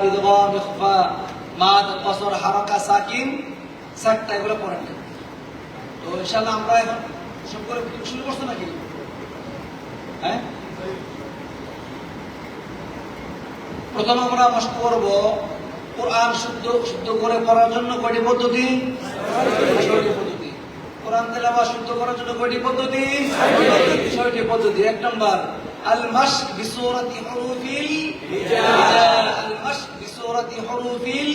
বিদগাম ইখফা মাদ কসর হারাকা সাকিন সাকতা এগুলো পড়েন। তো ইনশাআল্লাহ আমরা এখন শুরু করতে নাকি? হ্যাঁ, প্রথম আমরা মস্ত করব কোরআন শুদ্ধ করে পড়ার জন্য কয়টি পদ্ধতি? পদ্ধতি। কোরআন তেলাওয়াত শুদ্ধ করার জন্য কয়টি পদ্ধতি? 6টি পদ্ধতি। 1 নম্বর আল মাশক বিসূরাতি হুরুফিল হিজা, আল মাশক বিসূরাতি হুরুফিল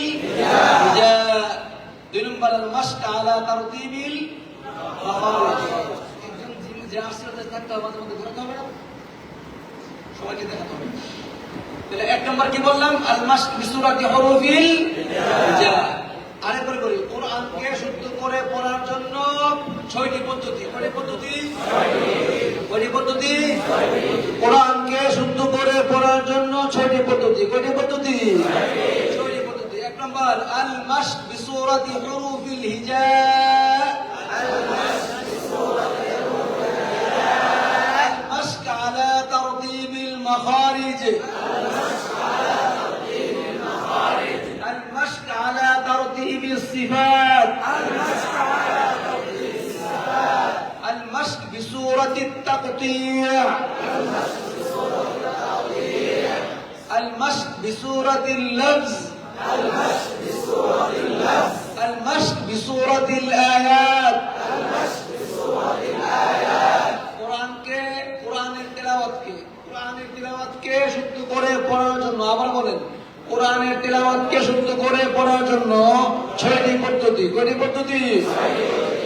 হিজা। 2 নম্বর আল মাশক আলা তারতিবিল মাখারিজ। একজন যে আসলে থাকতে আমাদের মধ্যে ঘুরতে হবে না, সবাইকে দেখাতে হবে। তাহলে 1 নম্বর কি বললাম? আল মাশক বিসূরাতি হুরুফিল হিজা। আরেকবার বলি, কোরআনকে শুদ্ধ করে পড়ার জন্য 6টি পদ্ধতি। কয়টি পদ্ধতি? 6টি পদ্ধতি। কোরআনকে শুদ্ধ করে পড়ার জন্য 6টি পদ্ধতি। কয়টি পদ্ধতি? 6টি পদ্ধতি। 1 নম্বর আল মাশক বিসূরাতি হুরুফিল হিজা, আল মাশক বিসূরাতি হুরুফিল হিজা, আল মাশক আলা তারতিবিল মাখারিজ, আল মাশক আলা তারতিবিল মাখারিজ, আল মাশক আলা তারতিবিস সিফাত, আল মাশক আলা তারতিবিস সিফাত, আল মাশক বিসূরাতিত তাকতিয়া, আল মাশক বিসূরাতিত তাকতিয়া, আল মাশক বিসূরাতিল লফজ, আল মাশক বিসূরাতিল লফজ, আল মাশক বিসূরাতিল আয়াত, আল মাশক বিসূরাতিল আয়াত। কোরআনের তেলাওয়াতকে শুদ্ধ করে পড়ার জন্য, আবার বলেন, কোরআনের তেলাওয়াতকে শুদ্ধ করে পড়ার জন্য 6টি পদ্ধতি। কয়টি পদ্ধতি?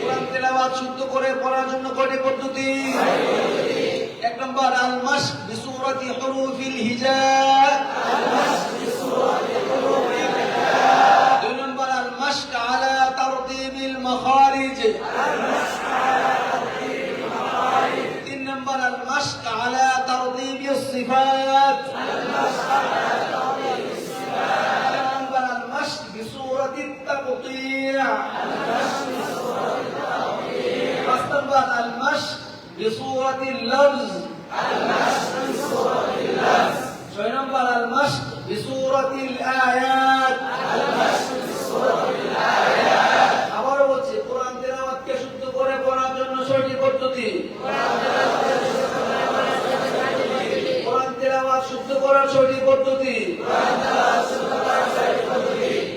কোরআন তেলাওয়াত শুদ্ধ করে পড়ার জন্য কয়টি পদ্ধতি? 1 নম্বর আল মাশক বিসূরাতি হুরুফিল হিজা, আল মাশক বিসূরাতি হুরুফিল হিজা। 2 নম্বর আল মাশক আলা তারতিবিল মাখারিজ, আল মাশক আলা তারতিবিল মাখারিজ। 3 নম্বর আল মাশক আলা তারতিবিস সিফাত, আল মাশক আলা তারতিবিস সিফাত। 4 নম্বর আল মাশক বিসূরাতিত তাকতিয়া, আল মাশক বিসূরাতিত তাকতিয়া। 5 নম্বর আল মাশক বিসূরাতিল লফজ, আল মাশক বিসূরাতিল লফজ। 6 নম্বর আল মাশক বিসূরাতিল আয়াত, আল মাশক বিসূরাতিল আয়াত। আবার বলছি, কোরআন তেলাওয়াতকে শুদ্ধ করে পড়ার জন্য 6টি পদ্ধতি। কোরআন তেলাওয়াত শুদ্ধ করার 6টি পদ্ধতি।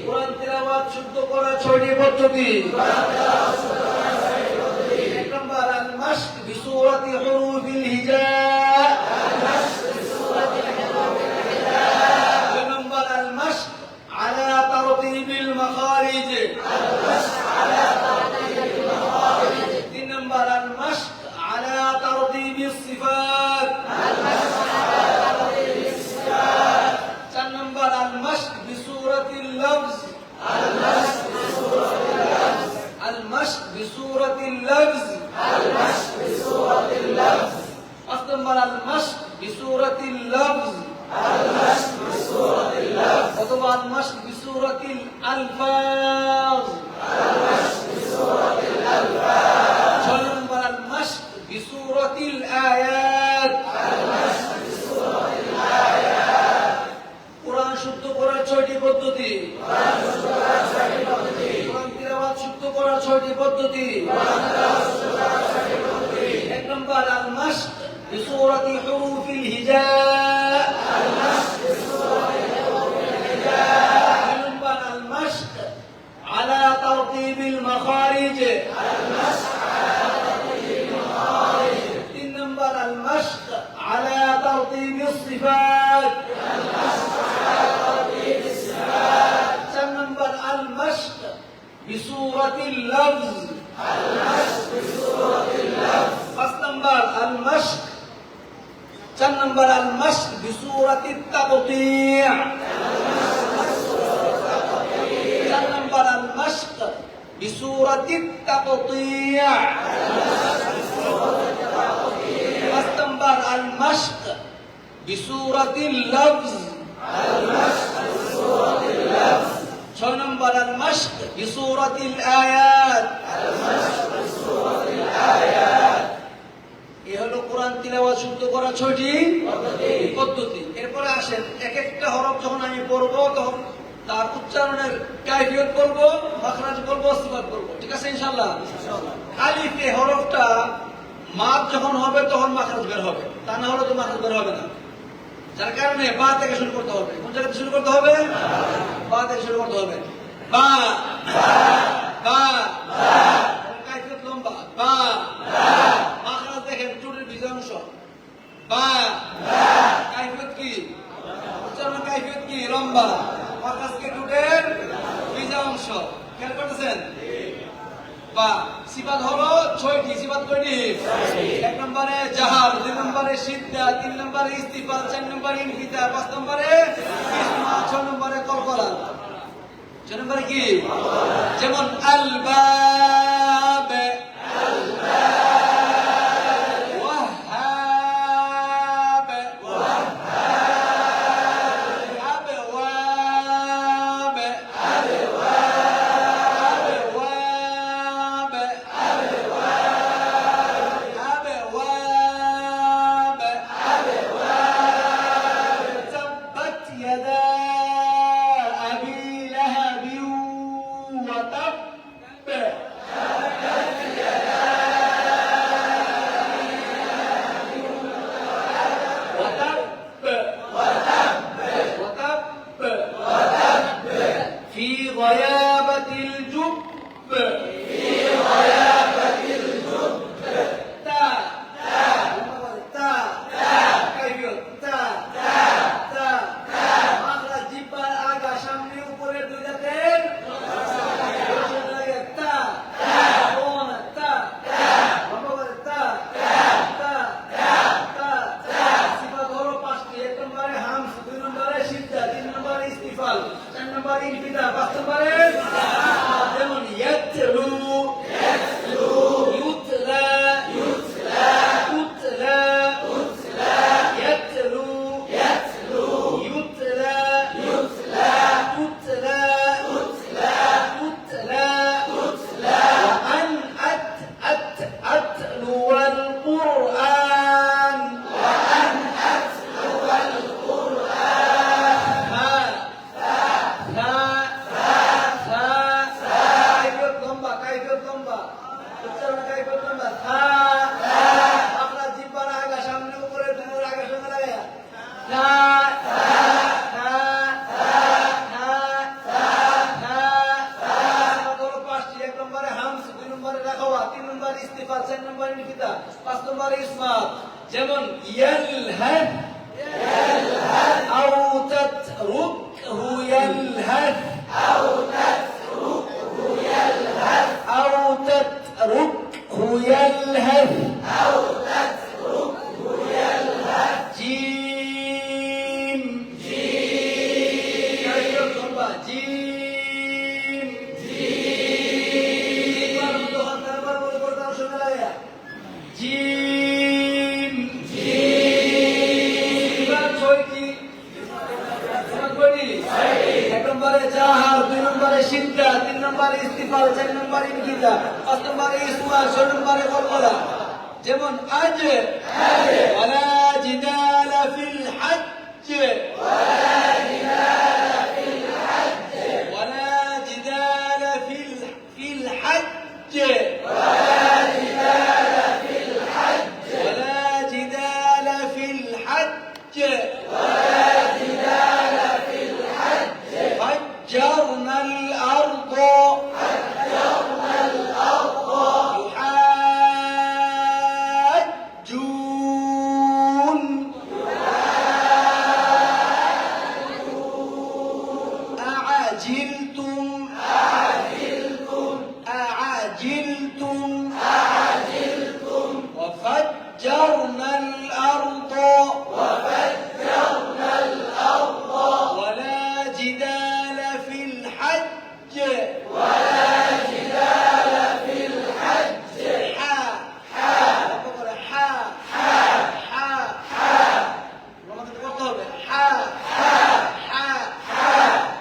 কোরআন তেলাওয়াত শুদ্ধ করার 6টি পদ্ধতি। 1 নম্বর আল মাশক বিসূরাতি হুরুফিল হিজা, আল মাশক বিসূরাতি হুরুফিল হিজা। 2 নম্বর আল মাশক আলা তারতিবিল মাখারিজ, আল মাশক আলা তারতিবিল মাখারিজ। 3 নম্বর আল মাশক আলা তারতিবিস সিফাত, আল মাশক আলা তারতিবিস সিফাত। 4 নম্বর আল মাশক বিসূরাতিল লফজ, আল মাশক বিসূরাতিল লফজ, আল মাশক বিসূরাতিল লফজ, আল মাশক বিসূরাতিল লফজ। 5 নম্বর আল মাশক বিসূরাতিল লফজ, আল মাশক বিসূরাতিল লফজ, অথবা আল মাশক বিসূরাতিল আলফাজ, আল মাশক বিসূরাতিল আলফাজ। 6 নম্বর আল মাশক বিসূরাতিল আয়াত, আল মাশক বিসূরাতিল আয়াত। কোরআন শুদ্ধ করার 6টি পদ্ধতি। কোরআন তেলাওয়াত শুদ্ধ করার 6টি পদ্ধতি। 1 নম্বর আল মাশক বিসূরাতি হুরুফিল হিজা, আল মাশক বিসূরাতি হুরুফিল হিজা। 2 নম্বর আল মাশক আলা তারতিবিল মাখারিজ, আল মাশক আলা তারতিবিল মাখারিজ। 3 নম্বর আল মাশক আলা তারতিবিস সিফাত, আল মাশক আলা তারতিবিস সিফাত। 4 নম্বর আল মাশক বিসূরাতিল লফজ, আল মাশক বিসূরাতিল লফজ। 5 নম্বর আল মাশক 4 নম্বর আল মাশক বিসূরাতিত তাকতিয়া, 4 নম্বর আল মাশক বিসূরাতিত তাকতিয়া। 5 নম্বর আল মাশক বিসূরাতিল লফজ, আল মাশক বিসূরাতিল লফজ। 6 নম্বর আল মাশক বিসূরাতিল আয়াত, আল মাশক বিসূরাতিল আয়াত। এই হলো কোরআন তিলাওয়াত শুদ্ধ করার 6টি পদ্ধতি। এরপরে আসেন এক একটা হরফ যখন আমি পড়বো তখন তার উচ্চারণের কাইফিয়ত বলবো, মাখরাজ বলবো, সিফাত বলবো। ঠিক আছে ইনশাআল্লাহ? আলিফ এই হরফটা মাদ যখন হবে তখন মাখরাজ বের হবে, তা না হলে তো মাখরাজ বের হবে না। যার কারণে বা থেকে শুরু করতে হবে। কোন জায়গা থেকে শুরু করতে হবে? বা থেকে শুরু করতে হবে। বা বা কাইফিয়ত লম্বা। বা মাখরাজ দেখেন টুটের বিজয় অংশ। বা কাইফিয়ত কি? উচ্চারণ কাইফিয়ত কি? লম্বা। মাখরাজকে টুটের বিজয় অংশ। খেয়াল করতেছেন? বা সিফাত হলো 6টি। সিফাত কয়টি? 1 নম্বরে জাহার, 2 নম্বরে সিদ্দা, 3 নম্বরে ইস্তিফাল, 4 নম্বরে ইনফিতা, 5 নম্বরে ইসমা, 6 নম্বরে কলকলা। 6 নম্বরে কি? যেমন আল বাব, ওয়াহাব, আবওয়াব, تبت يدا أبي لهب وتب. في غيابة الجب. যেমন ইয়াতলু, ইউতলা, তুতলা, ইয়াতলু, ইউতলা, তুতলা, তুতলা, وأن أتلو القرآن. যেমন ইয়ালহাদ, আও তাতরুকহু ইয়ালহাদ, আও তাতরুকহু ইয়ালহাদ, জিম, জিম, এক নম্বরে জাহার, 2 নম্বরে সিদ্দা, 3 নম্বরে ইস্তিফাল, 4 নম্বরে ইনকিতা, 5 নম্বরে ইসমা, 6 নম্বরে কলকলা। যেমন আজ ওয়ালা জিদালা ফিল হজ্জ, ওয়ালা জিদালা ফিল হজ্জ, ولا جدال في الحج. فجرنا الأرض يحاجون. أعجلتم وفجرنا الأرض ولا جدال في الحج.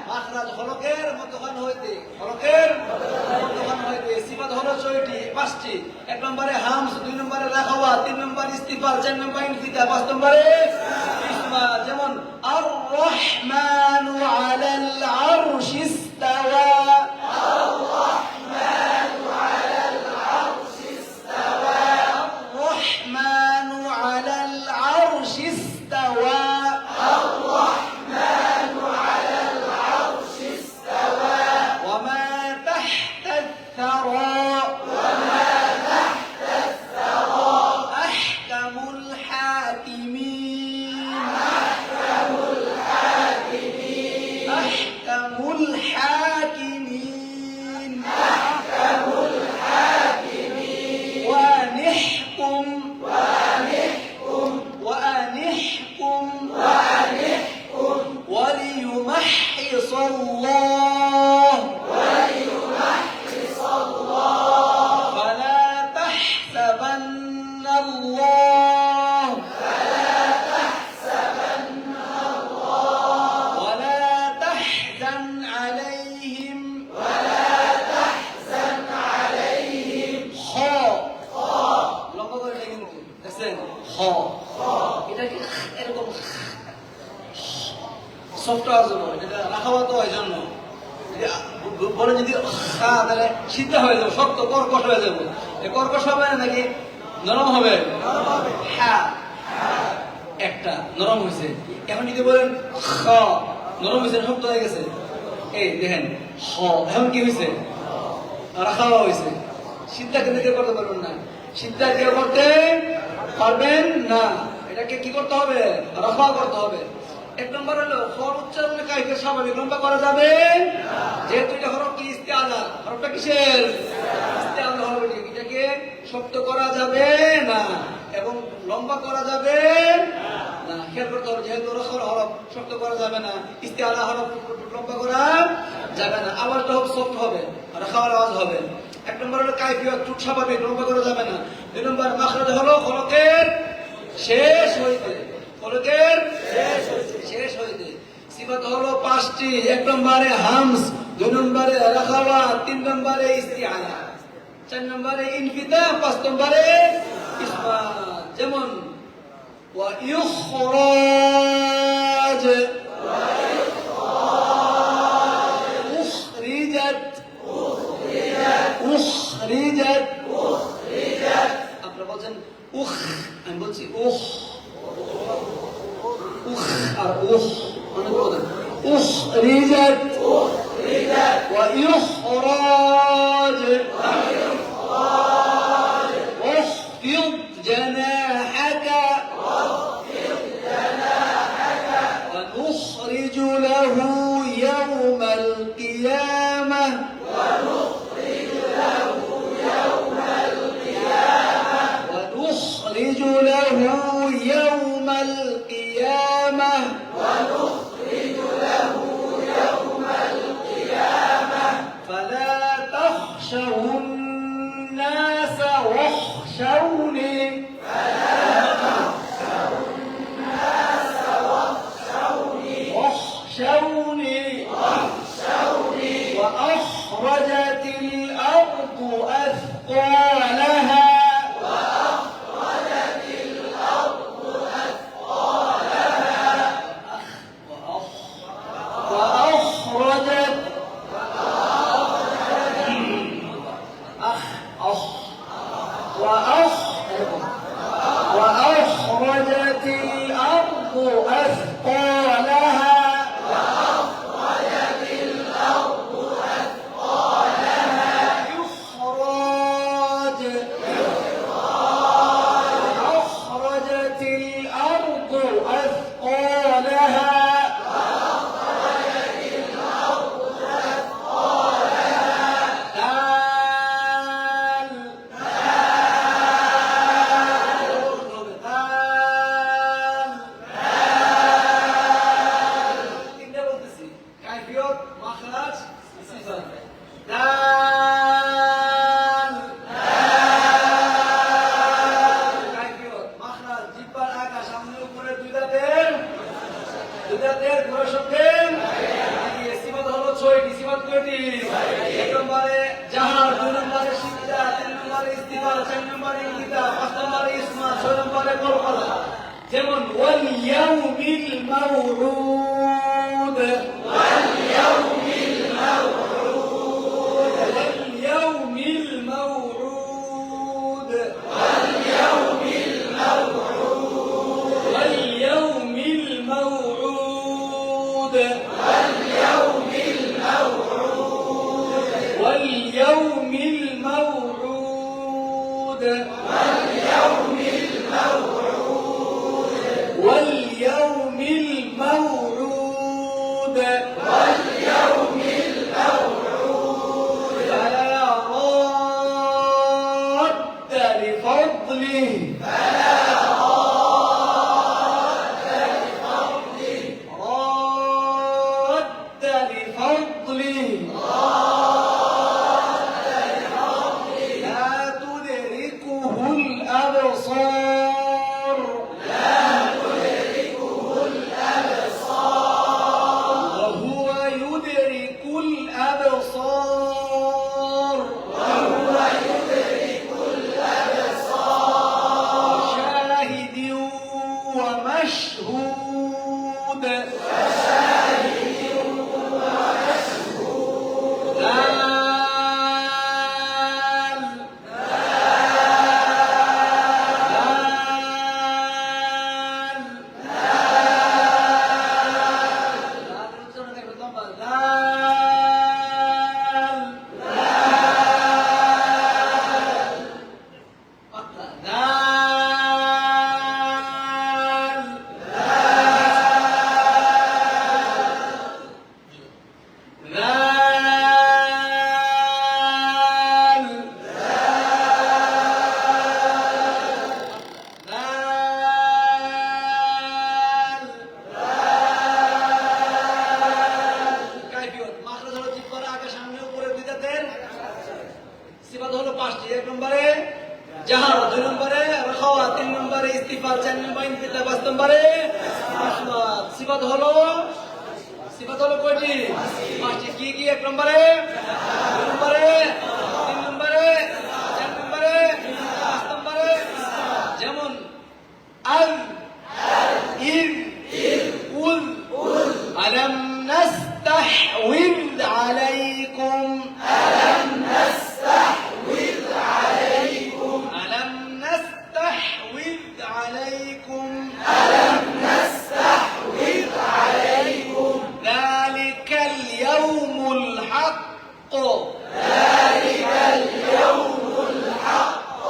মাখরাজ হলকের মধ্যখান হইতে, সিফাত হলো 5টি। 1 নম্বরে হামস, 2 নম্বরে রাখাওয়া, 3 নম্বরে ইস্তিফাল, 4 নম্বরে ইনফিতা, 5 নম্বরে ইসমা। যেমন আর الرحمن على العرش استوى الرحمن على العرش استوى الرحمن على العرش استوى الرحمن على العرش استوى وما تحت الثرى وما تحت الثرى أحكم الحاكمين أحكم الحاكمين أحكم الحاكمين أحكم الحاكمين ونحكم ونحكم ونحكم ونحكم وليمحص الله وليمحص الله فلا تحسبن الله فلا تحسبن الله ولا تحزن عليهم ولا تحزن عليهم লম্বা করে এটা কিন্তু দেখছেন এটা কি এরকম সফট আওয়াজ নয়, এটা রাখাওয়া তো এই জন্য বলে যদি তাহলে সিদ্ধা হয়ে যাবে, শক্ত কর্কশ হয়ে যাবে। এই কর্কশ হবে না নাকি নরম হবে? হ্যাঁ একটা নরম হয়েছে। এখন যদি বলেন নরম হয়েছে, শক্ত হয়ে গেছে। এই দেখেন এখন কি হয়েছে? রাখাওয়া হয়েছে। সিদ্ধা কিন্তু কেউ করতে পারবেন না, সিদ্ধা কেউ করতে পারবেন না। এটাকে কি করতে হবে? রাখাওয়া করতে হবে। এক নম্বর হলো হর উচ্চারণে কাইফিয়ত স্বাভাবিক, লম্বা করা যাবে যেহেতু এটা হরফ কি ইস্তিআলা। হরফটা কিসের? ইস্তিআলা হরফ। এটাকে শক্ত করা যাবে না এবং লম্বা করা যাবে না। খেয়াল করতে হবে, যেহেতু হরফ শক্ত করা যাবে না, ইস্তিআলা হরফ লম্বা করা যাবে না। আওয়াজটা হবে সফট হবে, রাখাওয়ার আওয়াজ হবে। এক নম্বর হলো কাইফিয়ত, চুট স্বাভাবিক, লম্বা করা যাবে না। দুই নম্বর মাখরাজ হলো হরফের শেষ হইতে, হরফের শেষ হইতে। সিফাত হলো 5টি। এক নম্বরে হামস, দুই নম্বরে রাখাওয়া, তিন নম্বরে ইস্তিআলা, চার নম্বরে ইনফিতাহ, 5 নম্বরে ইসবাত। যেমন ওয়া ইখরাজ, উখরিজাত, উখরিজাত, আপনারা বলছেন উখ, আমি বলছি উখ, উখ আর উখ অনেক বলেন। উখরিজাত ওয়া ইখরাজ واخفض جناحك ونخرج له يوم القيامة ونخرج له يوم القيامة فلا تخشوا الناس واخشوني وأخرجت الأرض أثقالها وأخرجت الأرض أثقالها أخرجت الأرض أثقالها যেমন ওয়াল ইয়াউমিল মাউউদ واليوم الموعود واليوم الموعود واليوم الموعود واليوم الموعود واليوم الموعود واليوم الموعود واليوم الموعود واليوم الموعود واليوم الموعود فلا راد لفضله فلا راد لفضله راد لفضله لا تدركه الأبصار لا تدركه الأبصار وهو يدرك الأبصار وهو يدرك الأبصار وشاهد ومشهود وشاهد ومشهود সিফাত হলো 5টি। 1 নম্বরে জাহার, 2 নম্বরে রাখাওয়া, 3 নম্বরে ইস্তিফাল, 4 নম্বরে ইনফিতা, 5 নম্বরে ইসমাত। সিফাত হলো কয়টি? 5টি। কি কি? 1 নম্বরে, 2 নম্বরে, 3 নম্বরে, 4 নম্বরে, 5 নম্বরে। যেমন আল, ইল, উল, আলাম নাস্তাহওয়িজ আলাইকুম, আলাম نستحوذ عليكم ألم نستحوذ عليكم ألم نستحوذ عليكم ذلك اليوم الحق ذلك اليوم الحق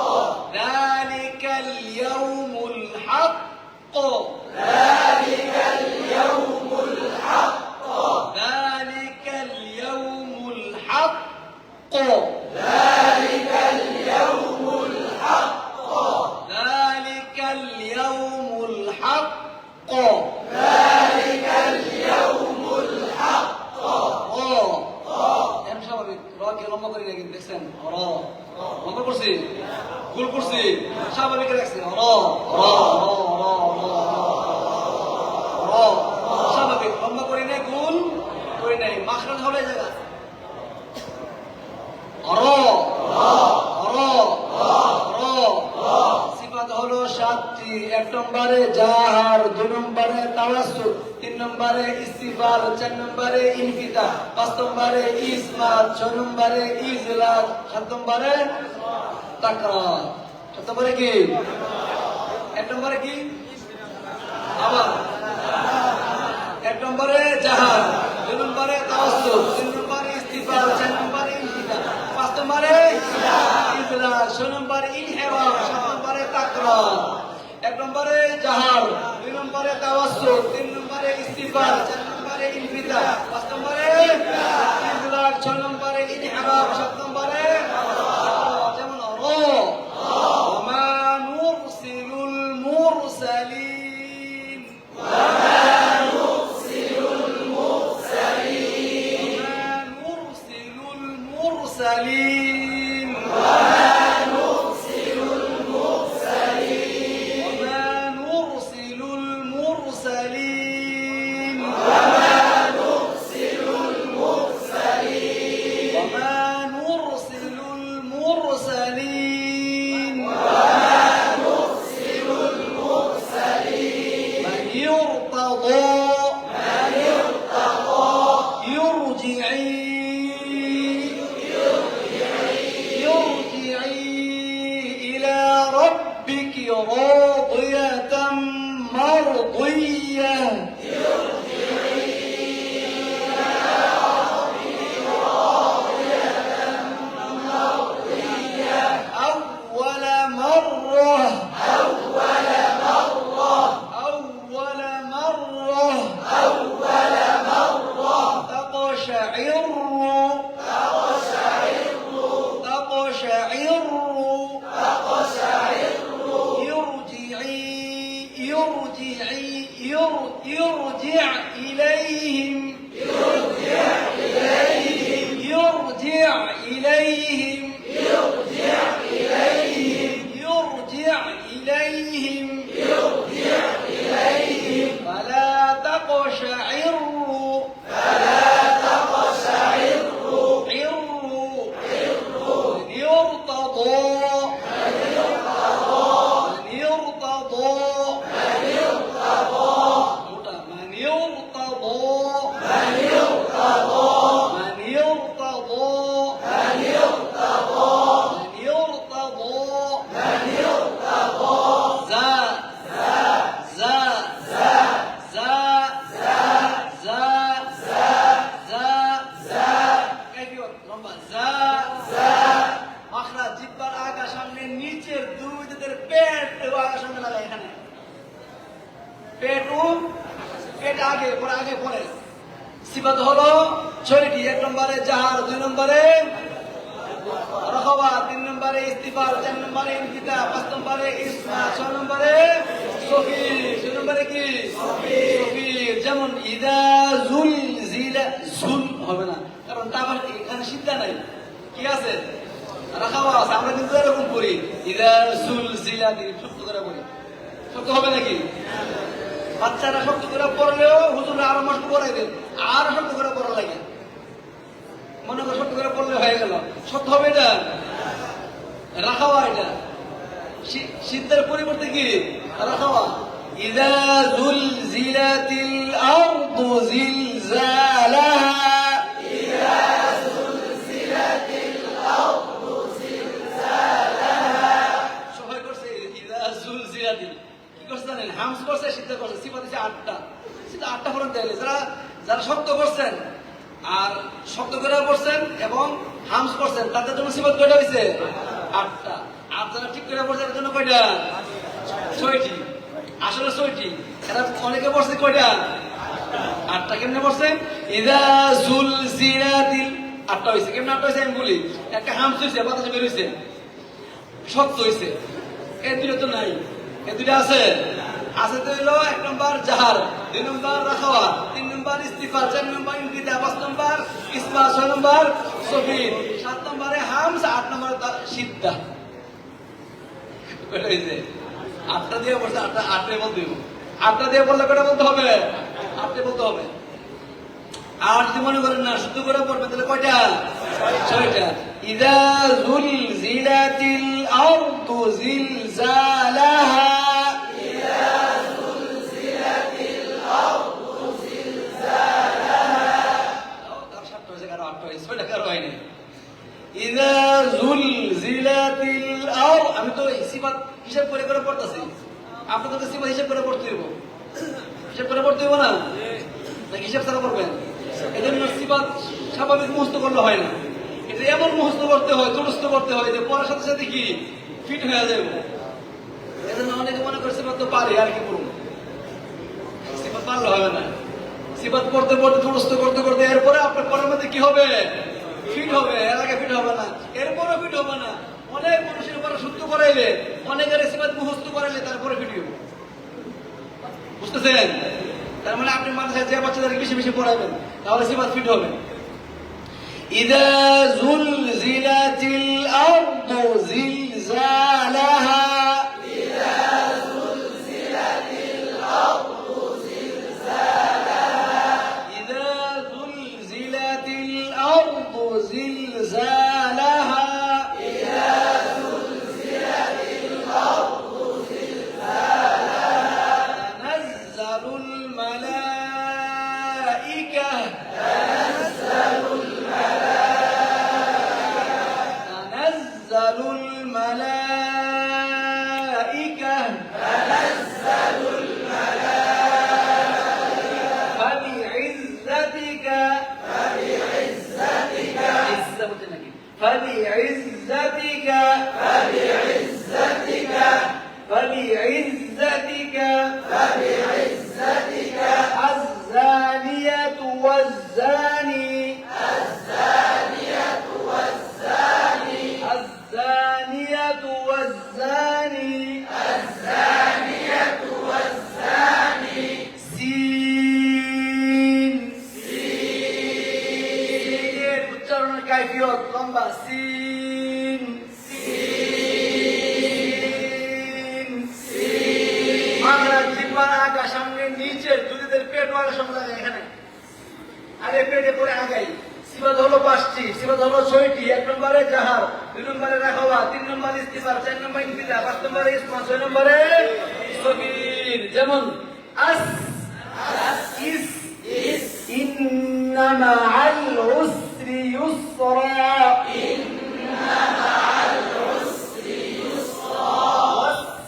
ذلك اليوم الحق ذلك اليوم الحق ذلك اليوم الحق ذلك اليوم الحق ذلك اليوم الحق ذلك اليوم الحق এমন স্বাভাবিক রকে লম্বা করে রেখে দেখছেন র লম্বা করছি গোল করছি স্বাভাবিক রাখছি র র র র স্বাভাবিক লম্বা করে নেই গোল করে নেই মাখরাজ হলে জায়গা সিফাত হলো 7টি। 1 নম্বরে জাহার, 2 নম্বরে তাওয়াসসুত, 3 নম্বরে ইস্তিফাল, 4 নম্বরে ইনফিতা, 5 নম্বরে ইসমাত, 6 নম্বরে ইজলাল, 7 নম্বরে তাকরার। 7 নম্বরে কি? 1 নম্বরে কি? আবার 1 নম্বরে জাহার, 2 নম্বরে তাওয়াসসুত, 3 নম্বরে ইস্তিফাল, 4 নম্বরে ইনফিতা, 5 নম্বরে ইজলাল, 6 নম্বরে ইনহিরাফ, 7 নম্বরে তাকরার। 1 নম্বরে জাহার, 2 নম্বরে তাওয়াসসুত, 3 নম্বরে ইস্তিফাল, 4 নম্বরে ইনফিতা, 5 নম্বরে ইজলাল, 6 নম্বরে ইনহিরাফ, 7 নম্বরে যেমন ওমা নুরসিলুল মুরসালিন المرسلين وما نرسل المرسلين وما نرسل المرسلين وما نرسل المرسلين وما نرسل المرسلين وما نرسل المرسلين من يرتضى إلى ربك راضية مرضية أول مرة تقشعر يرجع إليهم فلا تقشعروا পেট আগে পরে সিফাত হলো ছয়টি। 1 নম্বরে জাহার, 2 নম্বরে রাখাওয়া, 3 নম্বরে ইস্তিফার, 4 নম্বরে ইনকিতা, 5 নম্বরে ইসমা, 6 নম্বরে সফির, 7 নম্বরে কি সফির। যেমন ইদা জুলজিলা, জুল হবে না কারণ তাবার এখানে সিদ্ধা নাই, কি আছে রাখাওয়া আছে। আমরা কিন্তু এরকম করি ইদা জুলজিলা দিয়ে শক্ত করে বলি, শক্ত হবে নাকি? বাচ্চারা শক্ত করে পড়লেও হুজুরা আরো মস্ত পড়াই দেন, আরো শক্ত করে পড়া লাগে। মনে করে শক্ত করে পড়লে হয়ে গেল, সত্য হবে এটা রাখাওয়া। এটা সিদ্ধের পরিবর্তে কি রাখাওয়া। ইদা জুলজিলাতিল আরদু জিলজালাহা, সবাই করছে ইদা জুলজিলাতিল, কি করছে জানেন? হামস করছে, সিদ্ধা করছে, সিফাত হচ্ছে 8টা, সিদ্ধা 8টা ফরম দেয়। যারা শক্ত করছেন আর শক্ত করে পড়ছেন এবং হামস করছেন তাদের জন্য সিফাত কয়টা হয়েছে? 8টা। আর যারা ঠিক করে পড়ছেন এর জন্য কয়টা? 6টি। আসলে 6টি, এরা অনেকে পড়ছে কয়টা? 8টা। কেমনে পড়ছে? ইদা জুলজিলাতিল 8টা হয়েছে। কেমনে 8টা হয়েছে আমি বলি। একটা হামস হয়েছে, বাতাসে বের হয়েছে, শক্ত হয়েছে। এই দুটো তো নাই, এই দুটো আছে। তো হলো 1 নম্বর জাহার, 2 নম্বর রাখাওয়া, 3 নম্বর ইস্তিফার, 4 নম্বর ইনকিতা, 5 নম্বর ইসমা, 6 নম্বর সফির, 7 নম্বরে হামস, 8 নম্বর সিদ্ধা। 8টা দিয়ে বলছে, 8টাই বলতে হবে। 8টা দিয়ে বললে কটা বলতে হবে? 8টাই বলতে হবে। আর যদি মনে করেন না শুদ্ধ করে পড়বেন তাহলে কয়টা? 6টা। ইদা জুলজিলাতিল আরদু জিলজালাহা, আমি তো সিফাত হিসাব করে পড়তেছি, আপনাদের তো সিফাত হিসাব করে পড়তে হইব, হিসাব করে পড়তে হইব না? নাকি হিসাব ছাড়া করবেন? এজন্য সিফাত স্বাভাবিক মুখস্থ করলে হয় না, এটা এমন মুখস্থ করতে হয়, তুরস্থ করতে হয় যে পড়ার সাথে সাথে কি ফিট হয়ে যাবে। এজন্য অনেকে মনে করে সিফাত তো পারি, আর কি করবো, সিফাত পারলে হবে না। সিফাত পড়তে পড়তে তুরস্থ করতে করতে এরপরে আপনার পরের মধ্যে কি হবে? ফিট হবে। এর আগে ফিট হবে না, এরপরে ফিট হবে না। অনেক মানুষের উপরে শুদ্ধ করাইলে, অনেকের সিফাত মুখস্থ করাইলে তারপরে ফিট হবে। বুঝতেছেন? তার মানে আপনি মাদ্রাসায় যে বাচ্চাদের বেশি বেশি পড়াবেন তাহলে সিফাত ফিট হবে। ইদা জুলজিলাতিল আরদু জিলজালাহা, زلزالها إذا زلزلت الأرض زلزالها تنزل الملائكة فبعزتك فبعزتك الزانية والزاني الزانية والزاني سين سين উচ্চারণ কাইফিয়ত লম্বা সিন বাংলা জিহ্বার আগা সামনে নিচে দুধের পেট ওয়ালা সামনে এখানে আরে পেটে পরে আগাই সিবাদ হলো 5টি সিবাদ হলো 6টি 1 নম্বরে জাহার 2 নম্বরে রাখাওয়া 3 নম্বরে ইস্তিফার 4 নম্বরে ইনফিতা 5 নম্বরে ইসমা 6 নম্বরে সগীর যেমন আস ইস ইন্না মাআল উসরি ইউসরা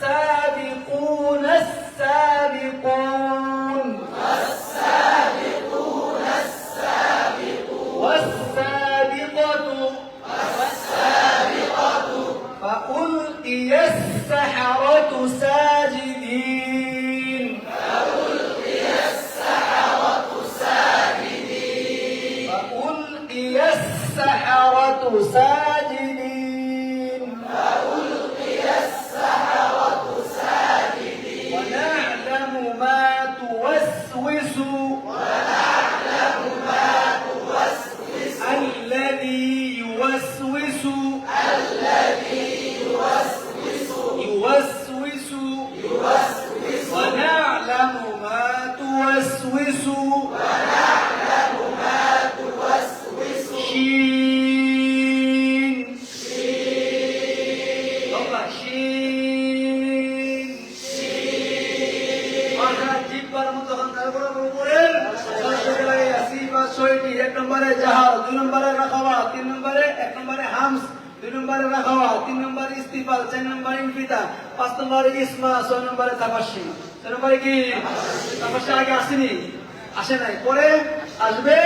والسابقون السابقون والسابقة فألقي السحرة ساجدين فألقي السحرة ساجدين ونعلم ما توسوس الذي يوسوس ونعلم ما توسوس شين طبعا شين মাথার জিহ্বার মতো তারপরে উপরের সিফা 6টি 1 নম্বরে জাহার 2 নম্বরে রাখাওয়া 3 নম্বরে 1 নম্বরে হামস 2 নম্বরে রাখাওয়া 3 নম্বরে ইস্তিফাল 4 নম্বরে ইনফিতা 5 নম্বরে ইসমা 6 নম্বরে তাবাশি 6 নম্বরে কি তাবাশি আগে আসেনি আসে নাই পরে আসবে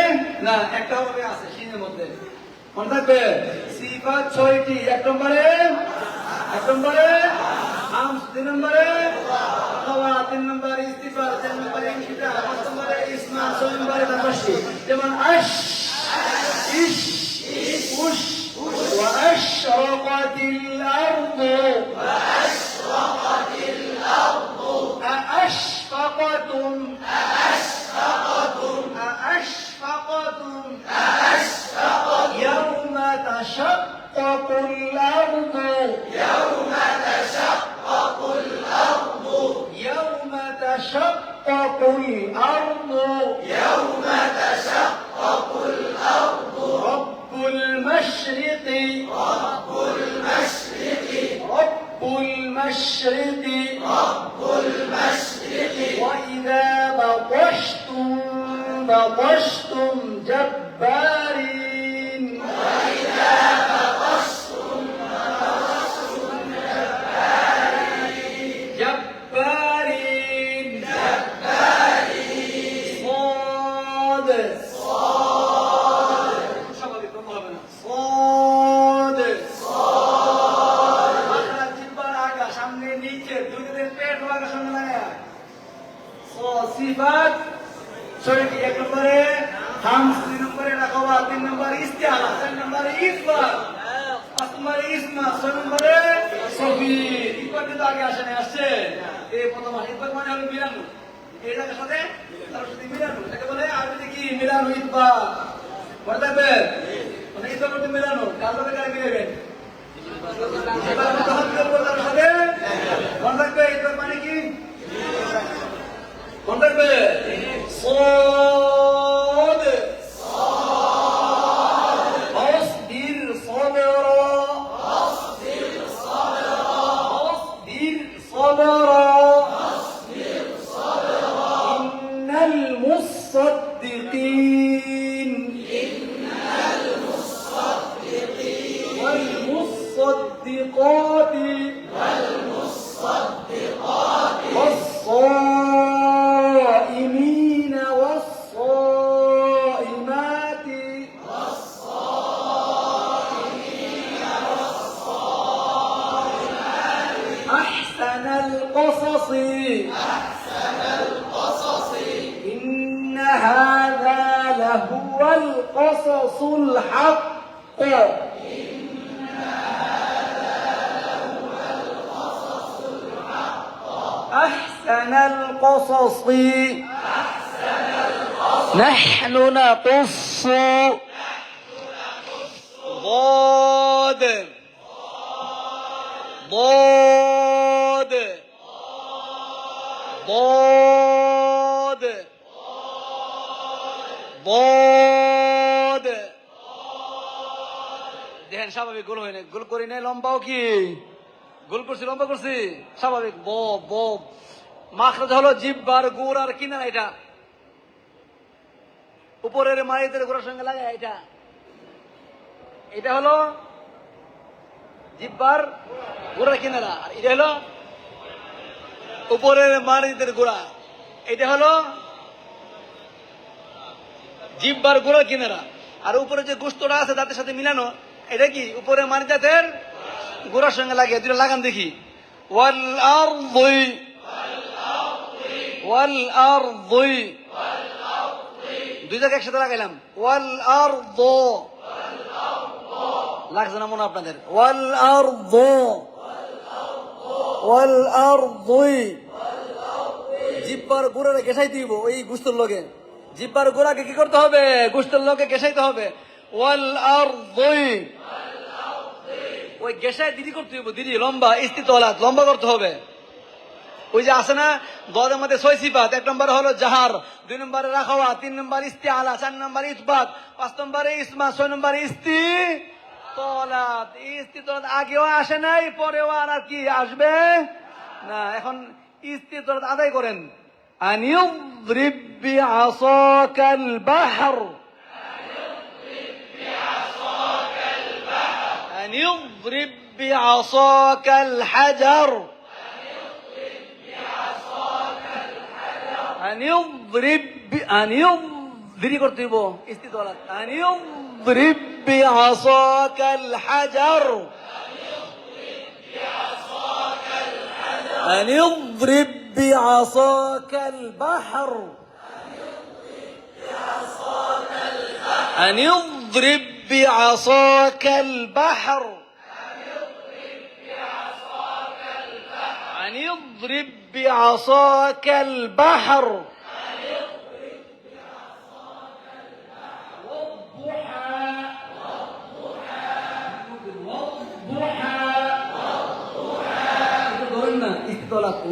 না একটা হবে আছে শিনের মধ্যে মনে থাকবে সিফা 6টি 1 নম্বরে হামস 2 নম্বরে রাখাওয়া 3 নম্বরে ইস্তিফাল 4 নম্বরে ইনফিতা 5 নম্বরে ইসমা 6 নম্বরে তাবাশি যেমন আশ ইশ উশ وأشرقت الأرض أأشفقتم يوم تشقق الأرض رب المشرق وإذا بطشتم جبارين সিফাত 6টি 1 নম্বরে হামস 2 নম্বরে রাখাওয়া 3 নম্বরে ইস্তিআলা 4 নম্বরে ইসবার 5 নম্বরে ইসমা 6 নম্বরে সগীর ইসবার তো আগে আসে না আসছে এই প্রথম ইসবার মানে হলো মিলানো এই জায়গার সাথে তার সাথে মিলানো এটাকে বলে আরবিতে কি মিলানো ইসবার মনে থাকবে মানে ইসবার করতে মিলানো কার সাথে কার মিলাবেন ইসবার মতো হাত করব তার সাথে মনে থাকবে ইসবার মানে কি মনে থাকবে صاد اصبر صبرا إن المصدقين إن هذا لهو القصص الحق أحسن القصص نحن نقص ضاد ضاد ضاد ضاد দেখেন স্বাভাবিক গোল হয় না, গোল করি নাই, লম্বাও কি গোল করছি, লম্বা করছি, স্বাভাবিক ব ব মাখরাজ হলো জিহ্বার গুড় আর কিনারা, এটা উপরের মারিদের গোড়ার সঙ্গে লাগে, এটা এটা হলো জিহ্বার গোড়ার কিনারা, আর এটা হলো উপরের মারিদের গোড়া, এটা হলো জিহ্বার গোড়ার কিনারা। আর উপরে যে গোস্তটা আছে দাঁতের সাথে মিলানো, এটা কি উপরে মারি দাঁতের গোড়ার সঙ্গে লাগে, দুটো লাগান দেখি। ওয়াল আরদি ওয়াল আরদি, দুই জায়গায় একসাথে লাগাইলাম। ওয়াল আরদ লাগছে না মনে আপনাদের? ওয়াল আরদ ওয়াল আরদি, জিহ্বার গোড়ারে গেসাই দিব ওই গোস্তর লগে, জিহ্বার গোড়াকে কি করতে হবে? গোস্তর লগে গেসাইতে হবে। ওয়াল আরদি, ওই গেসায় দিদি করতে হবে, দিদি লম্বা, ইস্তিতলাত লম্বা করতে হবে। ওই যে আছে না দদের মধ্যে 6 সিফাত, 1 নম্বর হলো জাহার, 2 নম্বরে রাখাওয়া, 3 নম্বর ইস্তিআলা, 4 নম্বর ইসবাত, 5 নম্বরে ইসমা, 6 নম্বরে ইস্তিতলাত। ইস্তিতলাত আগেও আসে নাই, পরেও আর কি আসবে না। এখন ইস্তিতলাত আদায় করেন। আনিয়দ্রিব বিআসাকাল বাহর, আনিয়দ্রিব বিআসাকাল হাজার, দেরি করতে হইব ইস্তিতলাত। আনিয়দ্রিব বিআসাকাল হাজার, আনিয়দ্রিব বিআসাকাল বাহর, আনিয়দ্রিব বিআসাকাল বাহর, আনিয়দ্রিব বিআসাকাল বাহর।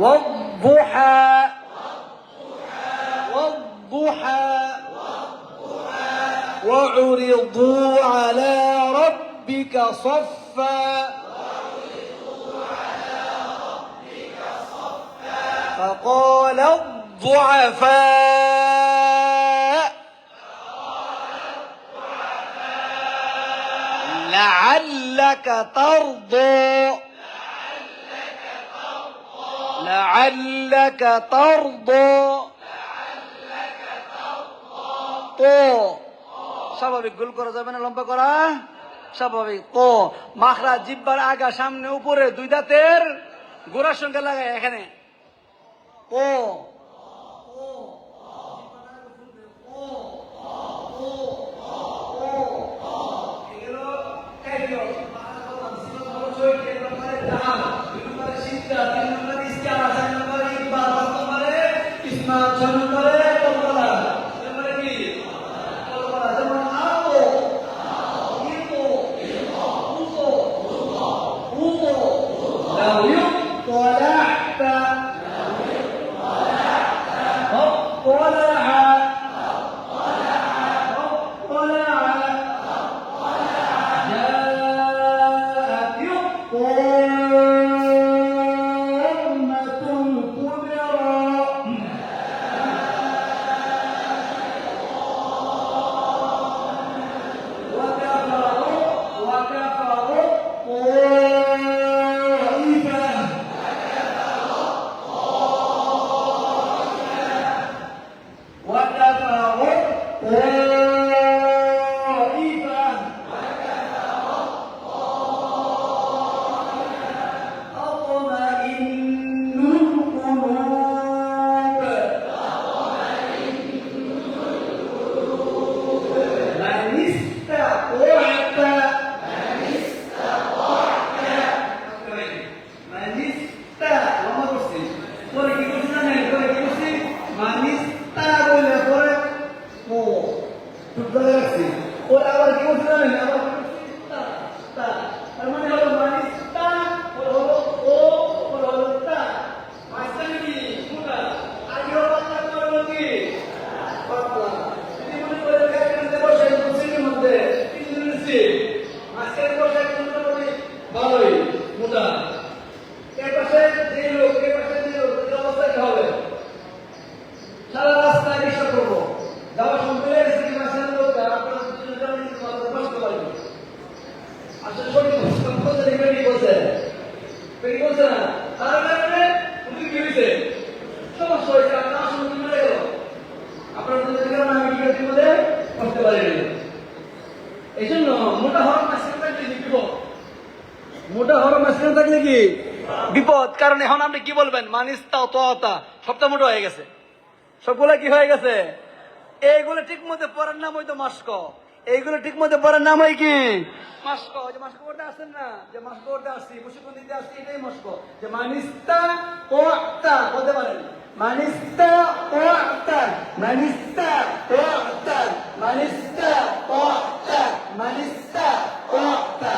والضحى والضحى وعرضوا على ربك صفا فقال الضعفاء لعلك ترضى لعلك ترضى তো স্বাভাবিক গোল করা যাবে না, লম্বা করা স্বাভাবিক। তো মাখরাজ জিহ্বার আগা, সামনে, উপরে, দুই দাঁতের গোড়ার সঙ্গে লাগায় এখানে। ও জানেন আবার তা তা তার মানে হলো মানিস্তা হলো ও হলো তা মাঝখানে কি মোটা আর কি হলো পাতলা হলো কি পাতলা যদি মনে করে একখানে বসে সিটের মধ্যে তিনজনের সিট মাঝখানে বসে একজনের মধ্যে ভালোই মোটা এর পাশে যে লোক এর পাশে যে লোক এই অবস্থা কি হবে সারা রাস্তায় রিক্সা করবো যাওয়ার সময় এসে মাঝখানে লোক আপনারা দুজনে কষ্ট পারবে আসলে সঠিক বলছে রিপেয়ারিং বলছে রিপেয়ারিং বলছে না তার কারণে উনি কি হয়েছে সমস্যা হয়েছে আপনার আসলে মরে গেল আপনার দুজনের কারণে আমি কি করতে বলে করতে পারিনি এই জন্য মোটা হওয়ার মাঝখানে থাকলে কি বিপদ মোটা হওয়ার মাঝখানে থাকলে কি বিপদ কারণ এখন আপনি কি বলবেন মানিস্তা তোতা সবটা মোটা হয়ে গেছে সবগুলা কি হয়ে গেছে এইগুলো ঠিক মতো পড়ার নাম হয়তো মাস্ক এইগুলো ঠিক মতো পড়ার নাম হয় কি মাস্ক যে মাস্ক করতে আসছেন না যে মাস্ক করতে আসছি প্রশিক্ষণ দিতে আসছি এটাই মাস্ক যে মানিস্তা তোতা বলতে পারেন মানিস্তা তোতা মানিস্তা তোতা মানিস্তা তোতা মানিস্তা তোতা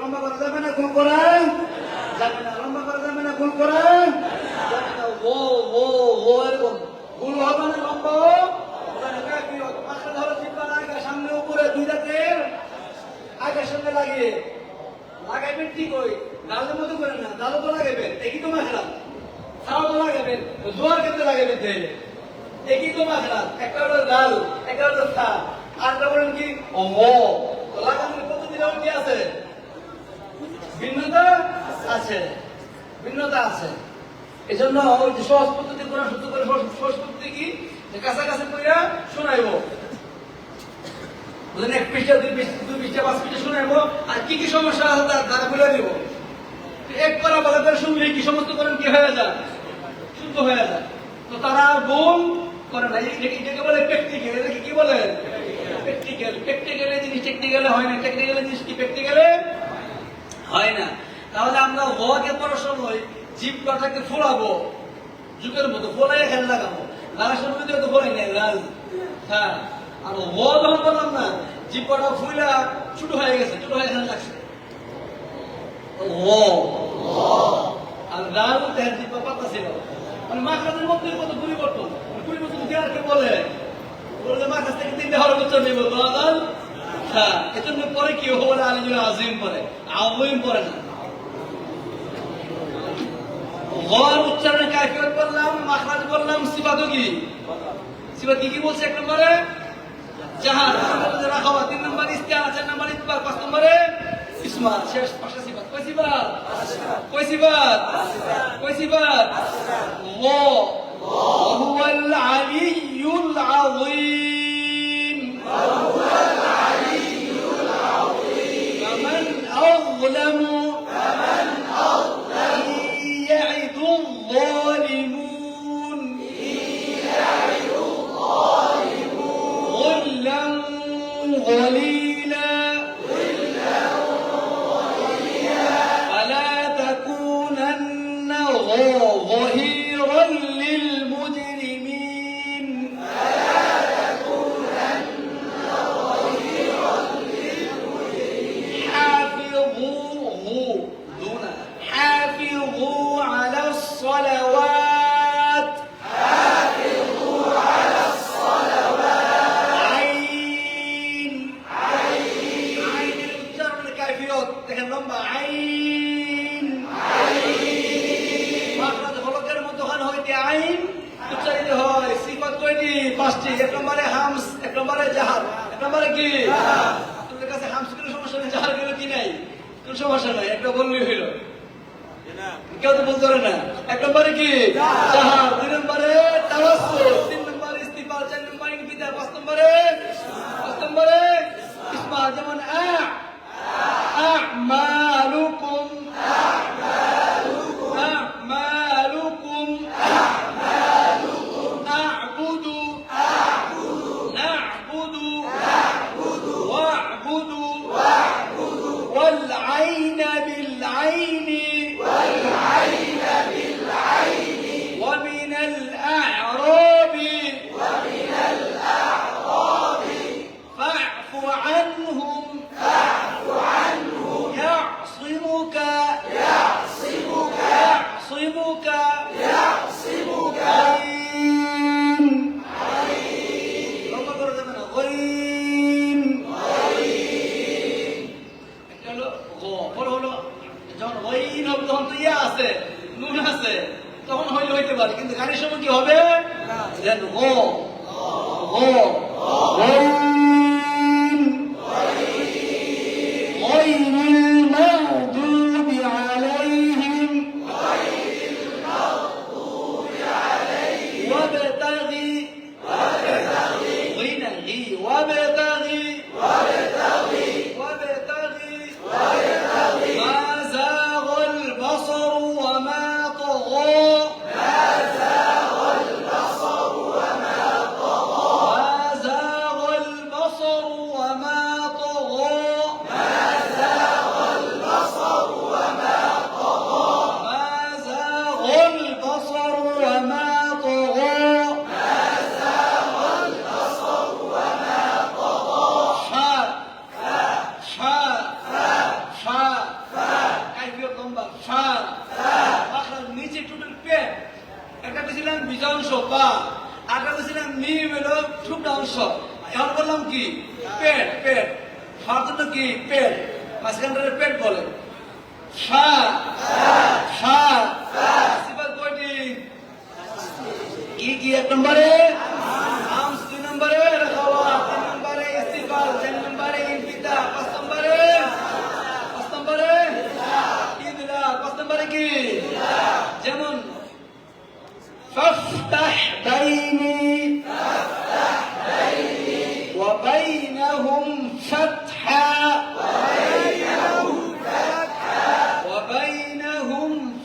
লম্বা করা যাবে না ভুল করেন যাবে না লম্বা করা যাবে না ভুল করেন যাবে না ও ও ও এরকম ভুল হবে না লম্বা মাথা ধরো চিপা লাগা সামনে উপরে দুই দাঁতের আগের সঙ্গে লাগিয়ে লাগাইবেন ঠিক ওই ডালের মতো করেন না ডালও তো লাগাইবেন একই তো মাখলাম ছাড়াও তো লাগাবেন জোয়ার ক্ষেত্রে লাগাইবেন তেল একই তো মাখলাম একটা হলো ডাল একটা হলো ছা আরটা বলেন কি ও লাগানোর পদ্ধতি কি আছে ভিন্নতা আছে ভিন্নতা আছে এই জন্য ওই যে সহজ পদ্ধতি কোরআন শুদ্ধ করে সহজ পদ্ধতি কি কাছাকাছি কইরা শোনাইব বুঝলেন এক পৃষ্ঠা দুই পৃষ্ঠা পাঁচ পৃষ্ঠা শোনাইব আর কি কি সমস্যা আছে তার দ্বারা বলে দিব এক করা বলা করে শুনলে কি সমস্ত করেন কি হয়ে যায় শুদ্ধ হয়ে যায় তো তারা ভুল করে না এটাকে বলে প্র্যাকটিক্যাল এটাকে কি বলে প্র্যাকটিক্যাল জিনিস টেকনিক্যালে হয় না টেকনিক্যাল জিনিস কি প্র্যাকটিক্যালে হয় না তাহলে আমরা হওয়াকে পড়ার সময় জিভ কটাকে ফোলাবো যুগের মতো ফোলাই এখানে লাগাবো লাগার সময় তো ফোলাই নাই লাল হ্যাঁ আর হ যখন বললাম না জিভ কটা ফুলা ছোট হয়ে গেছে ছোট হয়ে এখানে লাগছে আর লাল দেহের জিভ পাতা ছিল মানে মাখরাজের মধ্যে কত পরিবর্তন পরিবর্তন দেওয়ার কে বলে মাখাজ থেকে তিনটে হরফ উচ্চারণ নেব দোয়াল হ্যাঁ এজন্য পরে কি বলে আলিজুল আজিম পরে আযীম পরে না গর উচ্চারণে কাফিয়ত বললাম মাখরাজ বললাম সিফাতও কি সিফাত কি বলছে এক নম্বরে জাহার রাখাওয়া তিন নম্বর ইস্তিআনা চার নম্বর ইতবার পাঁচ নম্বরে ইসমা শেষ পাঁচটা সিফাত কয় সিফাত কয় সিফাত কয় সিফাত وهو العلي العظيم فمن أظلم يعد الظالمون غلا غليلا فلا تكونن ظهيرا للمجرمين حافظوا على الصلوات عين الجر الكافيات দেখেন লম্বা আইন মাখরাজ হলকের মধ্যখানে হইতে আইন উচ্চারিত হয় সিফাত কয়টি পাঁচটি এক নম্বরে হামস এক নম্বরে জাহার এক নম্বরে কি আপনাদের কাছে হামস কোনো সমস্যা নেই জাহার কোনো কি নাই কোনো সমস্যা নাই একটা বললেই হইল কেউ তো বলতে পারে না এক নম্বরে কি জাহার দুই নম্বরে তাওয়াসসুল তিন নম্বরে ইস্তিফাল চার নম্বরে ইনফিতার পাঁচ নম্বরে ইসমা যেমন أعمالكم أعبد نعبد واعبد والعين بالعين ইন হবে তখন তো ইয়া আছে, নুন আছে, তখন হইতে পারে, কিন্তু গানের সময় কি হবে? দেন ও ও غير المغضوب عليهم وابتغي وابتغي ما زاغ البصر وما طغى ما زاغ البصر وما এখন বললাম কি পেট, পেট খাওয়ার জন্য কি পেট, মাঝখানটারে পেট বলে। সিফাত কয়টি? কি কি? 1 নম্বরে আমস, 2 নম্বরে রাখাওয়া, 3 নম্বরে ইস্তিফাল, 4 নম্বরে ইনফিতা, 5 নম্বরে ইদলাল, 5 নম্বরে কি? যেমন ফাফতাহ বাইনি وبينهم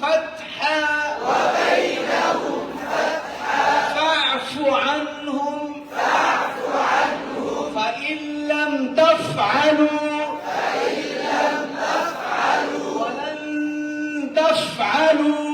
فتحا فاعف عنهم فإن لم تفعلوا ولن تفعلوا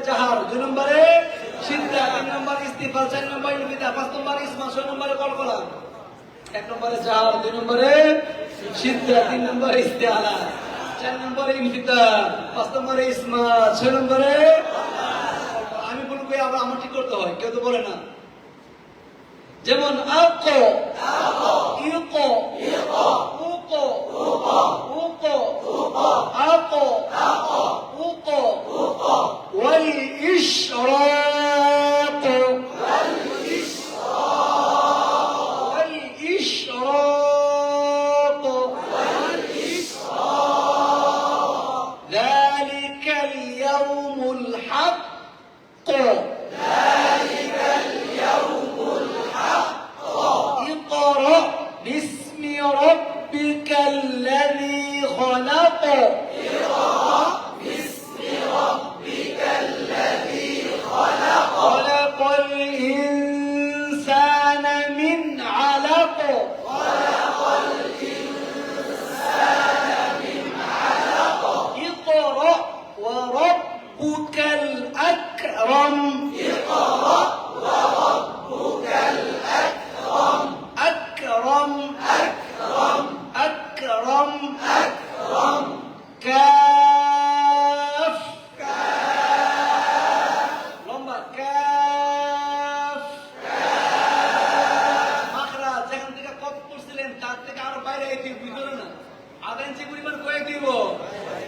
জাহার, 2 নম্বরে সিদ্ধা, 3 নম্বরে ইস্তিফাল, 4 নম্বরে ইনফিতা, 5 নম্বরে ইসমা, 6 নম্বরে কলকলা। 1 নম্বরে জাহার, 2 নম্বরে সিদ্ধা, 3 নম্বরে ইস্তিআলা, 4 নম্বরে ইনফিতা, 5 নম্বরে ইসমা, 6 নম্বরে। আমি বলবো আবার আমার ঠিক করতে হয়, কেউ তো বলে না। যেমন আকো, ইউকো, উকো, আকো, উকো, والإشراق ذلك اليوم الحق اقرأ باسم ربك الذي خلق خلق الإنسان من علق اقرأ وربك الأكرم أكرم كاف লম্বা কাফ মাখরাজ যেখান থেকে কত করছিলেন তার থেকে আরো বাইরে এই ভিতরে না, আধা ইঞ্চি পরিমাণ করে দিব।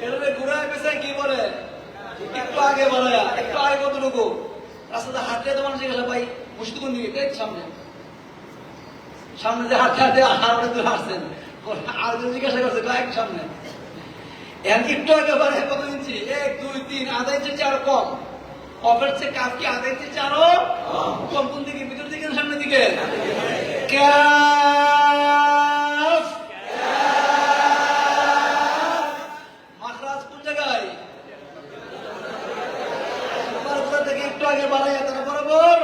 এটারে ঘুরায় পেছায় কি বলে? একটু আগে বাড়ায়া, একটু আগে কতটুকু? রাস্তাতে হাঁটলে তো মানুষ জিজ্ঞাসা ভাই মুশকিল কোন দিকে? সামনে সামনে যে হাঁটতে হাঁটতে হাঁটছেন, আর জিজ্ঞাসা করছে এক সামনে। একটু আগে বাড়ে কত ইঞ্চি? 1, 2, 3, আধা ইঞ্চি আরো কম। কফের চেয়ে কাফ কি আধা ইঞ্চি আরো কম? কোন দিকে? ভিতর দিকে না সামনের দিকে? কাফ মাখরাজ কোন জায়গায়? থেকে একটু আগে বাড়াই তারা বরাবর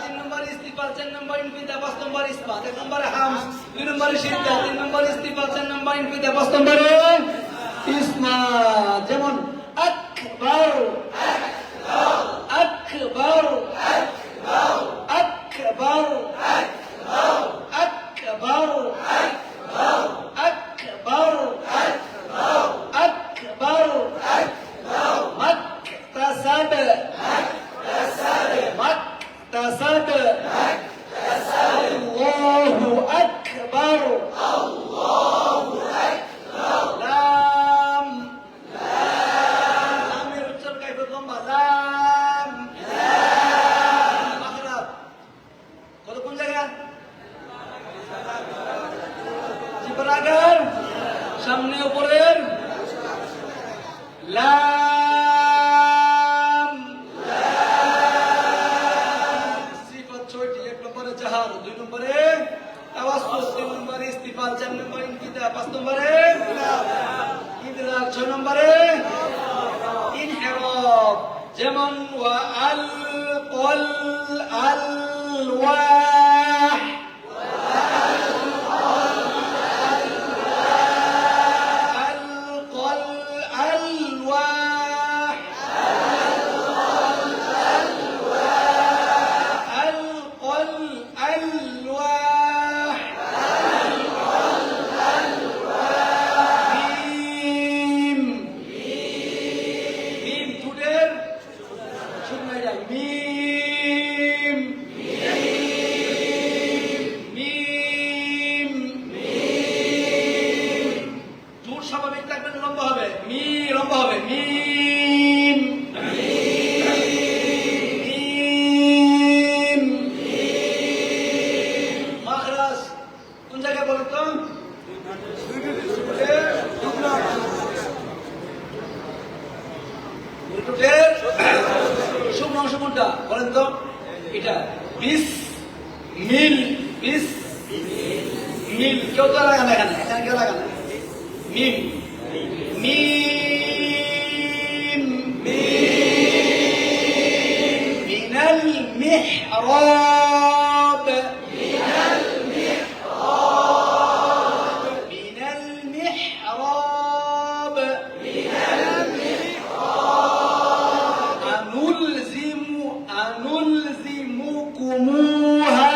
তিন নম্বরে ইস্তিফাল, চার নম্বরে ইনফিদা, পাঁচ নম্বরে ইসবাত, এক নম্বরে হামস, দুই নম্বরে সিদ্ধা, তিন নম্বরে ইস্তিফাল, চার নম্বরে ইনফিদা, পাঁচ নম্বরে ইসমাত। যেমন আকবার, আকবার, আকবার, আকবার, আকবার, আকবার, مكتسب، مكتسب، الله أكبر، لام، لام يرتب كيف الضمة، لام، مخرج কত কোন জায়গা জিহ্বার আগের সামনে উপরের লাম, সিফাত ছয়টি, এক নম্বরে জাহার, দুই নম্বরে তাওয়াসসুত, তিন নম্বরে ইস্তিফাল, চার নম্বরে ইনকিদা, পাঁচ নম্বরে ইদরাক, ছয় নম্বরে ইনহিরাফ। যেমন ওয়া আল কল আলওয়াহ, স্বাভাবিক থাকবে, লম্বা হবে, মি লম্বা হবে, মিম, মিম, মাখরাজ কোন জায়গায় বলেন তো? শুকনো অংশ কোনটা বলেন তো? এটা বিস মিল, বিস মিল, কেউ তো লাগা না এখানে, এখানে কেউ লাগা না, মিম, মিম, মিনাল মিহরাব, মিনাল মিহরাব, মিনাল মিহরাব, মিনাল মিহরাব, আনুলজিমু, আনুলজিমুকুমুহা,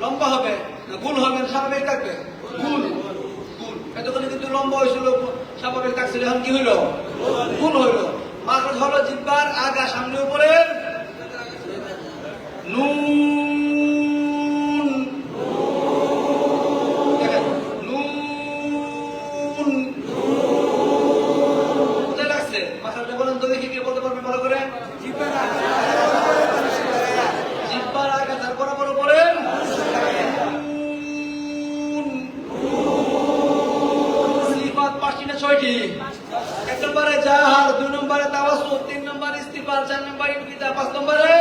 লম্বা হবে না গুল হবে, স্বাভাবিক থাকবে, গুল, গুল। এতক্ষণ কিন্তু লম্বা হয়েছিল, স্বাভাবিক থাকছিল, এখন কি হইল? গুল হইল। মাখরাজ হলো জিহ্বার আগা সামনে উপরে নুন, দেখেন নুন, কোথায় লাগছে মাখরাজটা বলেন তো দেখি, কে বলতে পারবে ভালো করে? জিহ্বার আগা, তার বরাবর উপরে ছয়টি, এক নম্বরে জাহার, দুই নম্বরে তাওয়াসসুত, তিন নম্বরে ইস্তিফাল, চার নম্বরে ইনকিদা, পাঁচ নম্বরে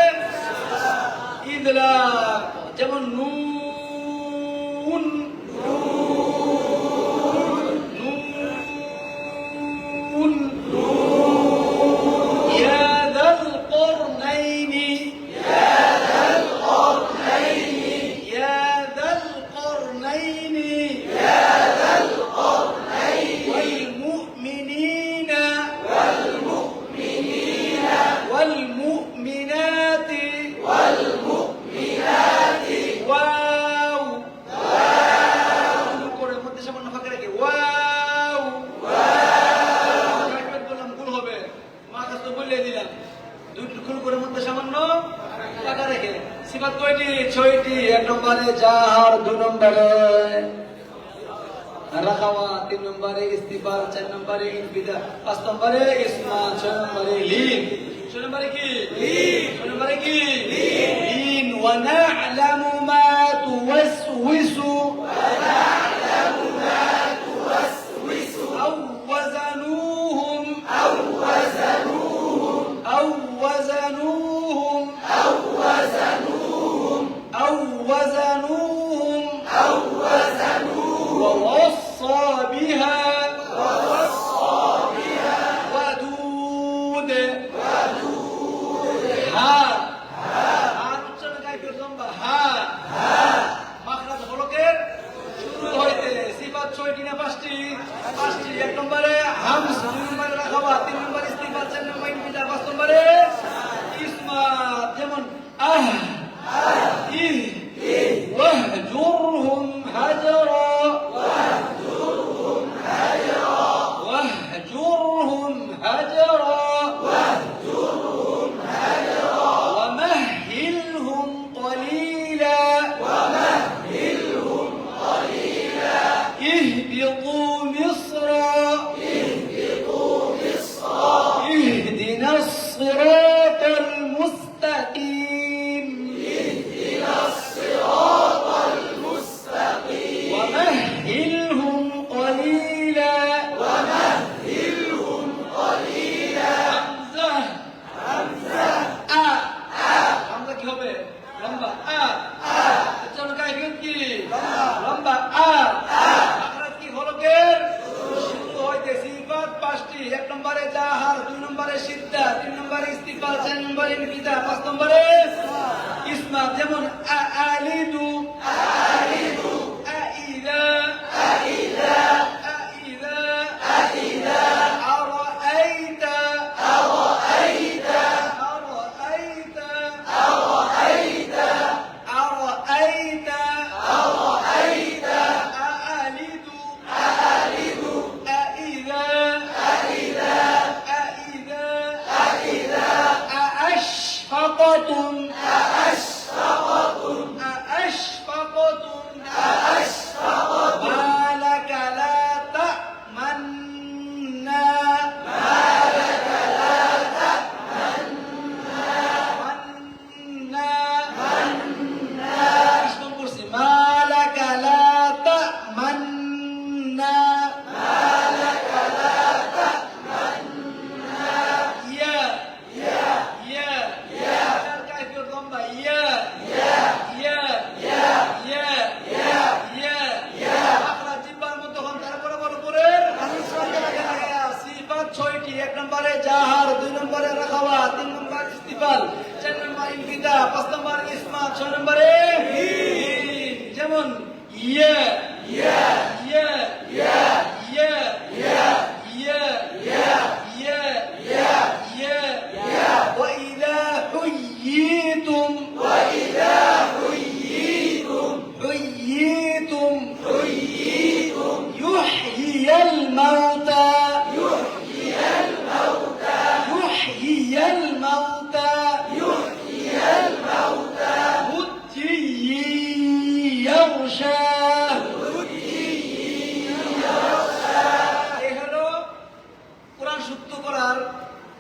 ইদলাক। যেমন নুন, নুন, ইয়া যাল করনাইনি, ইয়া যাল করনাইনি, ইয়া যাল করনাইনি, ইয়া যাল করনাইনি, والمؤمنين والمؤمنين والمؤمنات والمؤمنات واو واو করে মধ্যে সামান্য ফাঁকা রেখে ওয়াও ওয়াও কাটবেন বললাম ভুল হবে, মাখরাজ তো বলে দিলাম, দুইটি খুল করে মধ্যে সামান্য ফাঁকা রেখে। সিফাত কয়টি? ছয়টি। এক নম্বরে জাহার, দুই নম্বরে রাখাওয়া, তিন নম্বরে ইস্তিফাল, চার নম্বরে ইনফিদা, পাঁচ নম্বরে ইসমাত, ছয় নম্বরে লিন। ছয় নম্বরে কি? লিন। ছয় নম্বরে কি? লিন। ওয়া না'লামু মা তুওয়াসওয়িসু, ওয়া না'লামু মা তুওয়াসওয়িসু, আও ওয়াজানুহুম, আও ওয়াজানুহুম সিফাত, 4 নম্বরে ইনফিদা, 5 নম্বরে ইসমা। যেমন আলিদু, আইদা, আরাআইতা, জাহার, 2 নম্বরে রাখাওয়া, 3 নম্বর ইস্তিফাল, 4 নম্বর ইনফিদা, 5 নম্বর ইসমা, 6 নম্বরে যেমন ইয়া ইয়া ইয়া ইয়া ইয়া ইয়া ইয়া ইয়া ইয়া ইয়া ইয়া ওয়া ইযা হুয়িতুম ওয়া ইযা হুয়িতুম হুয়িতুম হুয়িতুম يحيي الموتى يحيي الموتى يحيي الموتى يحيي الموتى هدي يغشى هدي يغشى এই হলো কোরআন শুদ্ধ করার,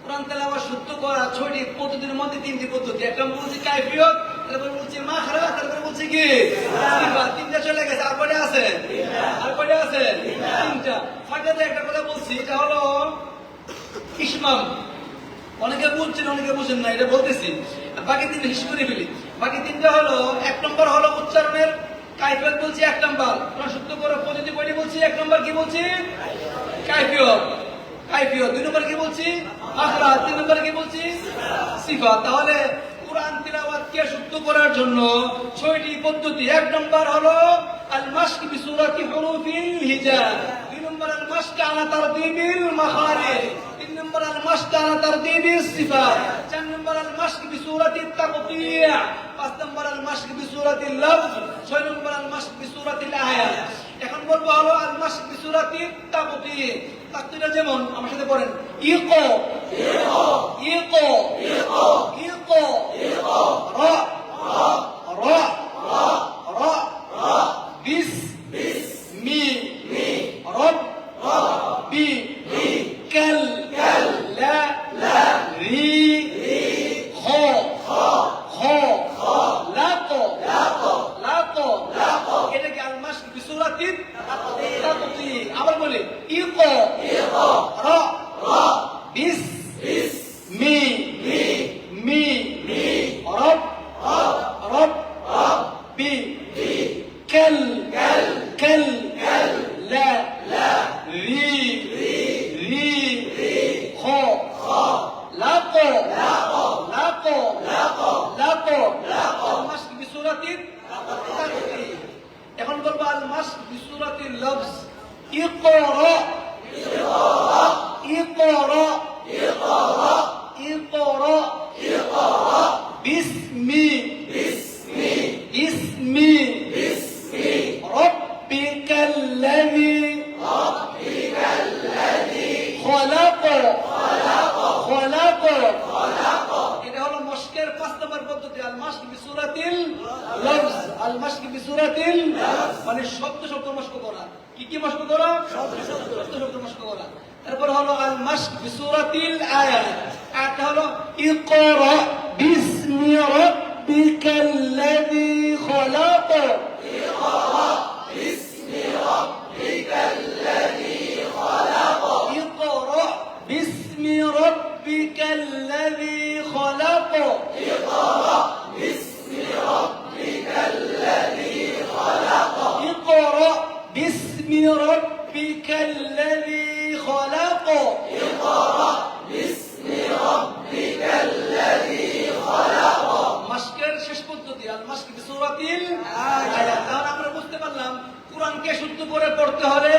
কোরআন তেলাওয়াত শুদ্ধ করার 6টি পদ্ধতির মধ্যে 3টি পদ্ধতি। একটা বলছি কাইফিয়ত, তারপর বলছি মাখরাজ, তারপর বলছি কি সিফাত। 3টা চলে গেছে, আর কয়টা আছে? আর কয়টা আছে? 3টা। ফাঁকাতে একটা কথা বলছি, এটা হলো ইসমাম। অনেকে বুঝছেন, অনেকে বুঝেন না, এটা বলতেছি। বাকি 3টা হিসাব করে ফেলি। বাকি 3টা হলো, 1 নম্বর হলো উচ্চারণের কাইফিয়ত বলছি 1 নম্বর। কোরআন শুদ্ধ করার পদ্ধতি কয়টি বলছি? 1 নম্বর কি বলছি? কাইফিয়ত। কাইফিয়ত। 2 নম্বর কি বলছি? মাখরাজ। 3 নম্বর কি বলছি? সিফাত। তাহলে কোরআন তিলাওয়াতকে শুদ্ধ করার জন্য 6টি পদ্ধতি। 1 নম্বর হলো আল মাশক বিসূরাতি হুরুফিল হিজা। 2 নম্বর আল মাশক আলা তারতিবিল মাখারিজ। 3 নম্বর আল মাশক আলা তারতিবিস সিফাত। 4 নম্বর আল মাশক বিসূরাতি তাকতিয়া। 5 নম্বর আল মাশক বিসূরাতিল লফজ। 6 নম্বর আল মাশক বিসূরাতিল আয়াত। এখন বলবো হলো আল মাশক বিসূরাতি তাকতিয়া। তাকতিটা যেমন আমার সাথে পড়েন, ইকো ইকো ইকো ইকো ইকো ইকো রা রা রা রা রা বিস বিস মি মি রব রব্বি বি কাল কাল লা লা রি রি খ খ খ খ লাক লাক লাক লাক। এটা কি আল মাশক বিসূরাতি তাকতি। আবার বলি ইকো ইকো রা রা বিস বিস মি মি মি মি রব রব রব রব্বি বি কাল কাল কাল কাল লা লা রি রি রি রি খ খ লাক লাক লাক লাক লাক লাক। মাশক বিসূরাতি তাকতি। এখন বলবো আল মাশক বিসূরাতিল লফজ। ইকরা ইকরা ইকরা ইকরা ইকরা ইকরা বিসমি বিসমি বিসমি বিসমি রাব্বিকাল্লাযী রাব্বিকাল্লাযী খলাক খলাক খলাক খলাক। এটা হলো মশকের 5 নম্বর পদ্ধতি, আল মাশক বিসূরাতিল লফজ। আল মাশক বিসূরাতিল মানে শব্দ শব্দ মশক করা। কি কি মশক করা? শব্দ শব্দ মশক করা। তারপর হলো আল মাশক বিসূরাতিল আয়াত। আয়াত হলো ইকরা বিসমি রাব্বিকাল্লাযী খলাক। ইকরা বিসমি রাব্বিকাল্লাযী খলাক। ইকরা বিসমি রাব্বিকাল্লাযী খলাক। ইকরা বিসমি রাব্বিকাল্লাযী খলাক। ইকরা বিসমি রাব্বিকাল্লাযী خلق اقرأ باسم ربك কোরআনকে শুদ্ধ করে পড়তে হলে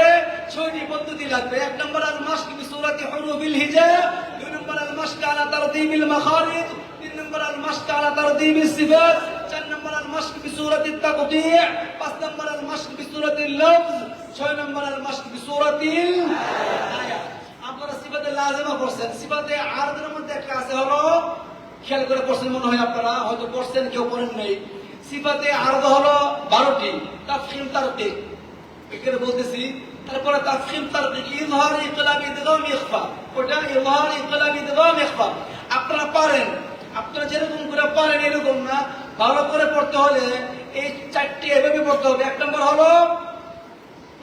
6টি পদ্ধতি লাগবে। 1 নম্বর আল মাশক বিসূরাতি হুরুফিল হিজা, 2 নম্বর আল মাশক আলা তারতিবিল মাখারিজ, 3 নম্বর আল মাশক আলা তারতিবিস সিফাত, 4 নম্বর আল মাশক বিসূরাতি তাকতি', 5 নম্বর আল মাশক বিসূরাতিল লফজ, 6 নম্বর আল মাশক বিসূরাতিল আয়াত। আপনারা সিফাতে লাজিমা পড়ছেন, সিফাতে আরদের মধ্যে একটা আছে হলো, খেয়াল করে পড়ছেন মনে হয়, আপনারা হয়তো পড়ছেন, কেউ পড়েন নাই। সিফাতে আরদ হলো 12টি, তাফখীম তারকিক এখানে বলতেছি। তারপরে তাফখীম তারকিক, ইযহার, ইকলাব, ইদগাম, ইখফা, ওটা ইযহার, ইকলাব, ইদগাম, ইখফা। আপনারা পারেন, আপনারা যেরকম করে পারেন এরকম না, ভালো করে পড়তে হলে এই 4টি এভাবে পড়তে হবে। 1 নম্বর হলো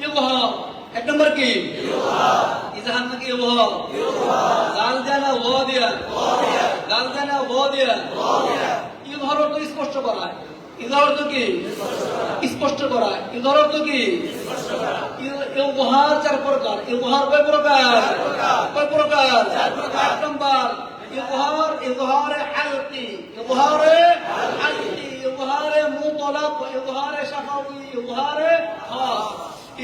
ইযহার। 1 নম্বর কি ইযহার? ইযহার নাকি ইযহার? ইযহার। জাল দেনা ওয়া দিয়া, জাল দেনা ওয়া দিয়া। ইযহার তো স্পষ্ট করা, ইযহার তো কি স্পষ্ট করা, ইযহার তো কি স্পষ্ট করা। ইযহার 4 প্রকার। ইযহার কয় প্রকার? কয় প্রকার? 4 প্রকার। 1 নম্বর ইযহার, ইযহার হালকি, ইযহার হালকি, ইযহার মুতলাক, ইযহার শাফাউই, ইযহার খাস।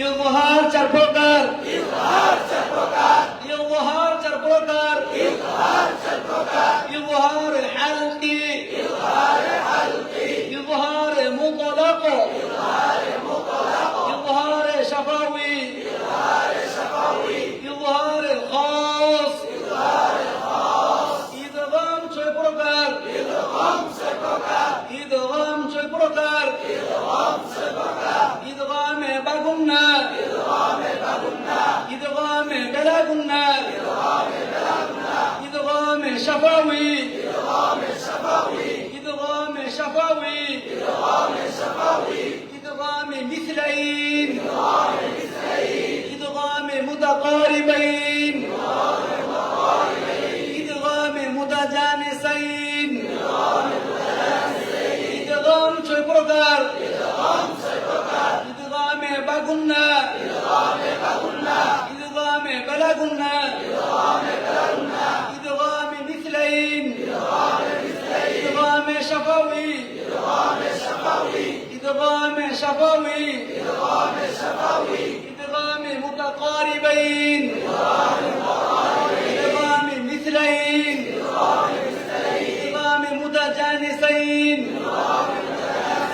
ইযহার 4 প্রকার, ইযহার 4 প্রকার, ইযহার 4 প্রকার, ইযহার 4 প্রকার। ইযহার হালকি, ইযহার হালকি, ইযহার মুতলাক, ইযহার মুতলাক, ইযহার শাফাউই, ইযহার শাফাউই, ইযহার খাস, ইযহার খাস। ইদগাম 6 প্রকার, ইদগাম 6 প্রকার, ইদগাম 6 প্রকার, ইদগাম 6 প্রকার। ইদগামে বাগুন্না, ইদগামে বাগুন্না, ইদগামে বেলাগুন্না, ইদগামে বেলাগুন্না, ইদগামে শাফাউই, ইদগামে শাফাউই, ইদগামে শাফাউই, ইদগামে শাফাউই, ইদগামে মিসলাইন, ইদগামে মিসলাইন, ইদগামে মুতাকারিবাইন, ইদগামে মুতাকারিবাইন, ইদগামে মুতাজানিসাইন, ইদগামে মুতাজানিসাইন। ইদগাম 6 প্রকার, ইদগাম 6 প্রকার। ইদগামে বাগুন্না, ইদগামে বাগুন্না, ইদগামে বেলাগুন্না, ইদগামে বেলাগুন্না, ইদগামে মিসলাইন, ইদগামে মিসলাইন, ইদগামে শাফাউই, ইদগামে শাফাউই, ইদগামে শাফাউই, ইদগামে শাফাউই, ইদগামে মুতাকারিবাইন, ইদগামে মুতাকারিবাইন, ইদগামে মিসলাইন, ইদগামে মিসলাইন, ইদগামে মুতাজানিসাইন,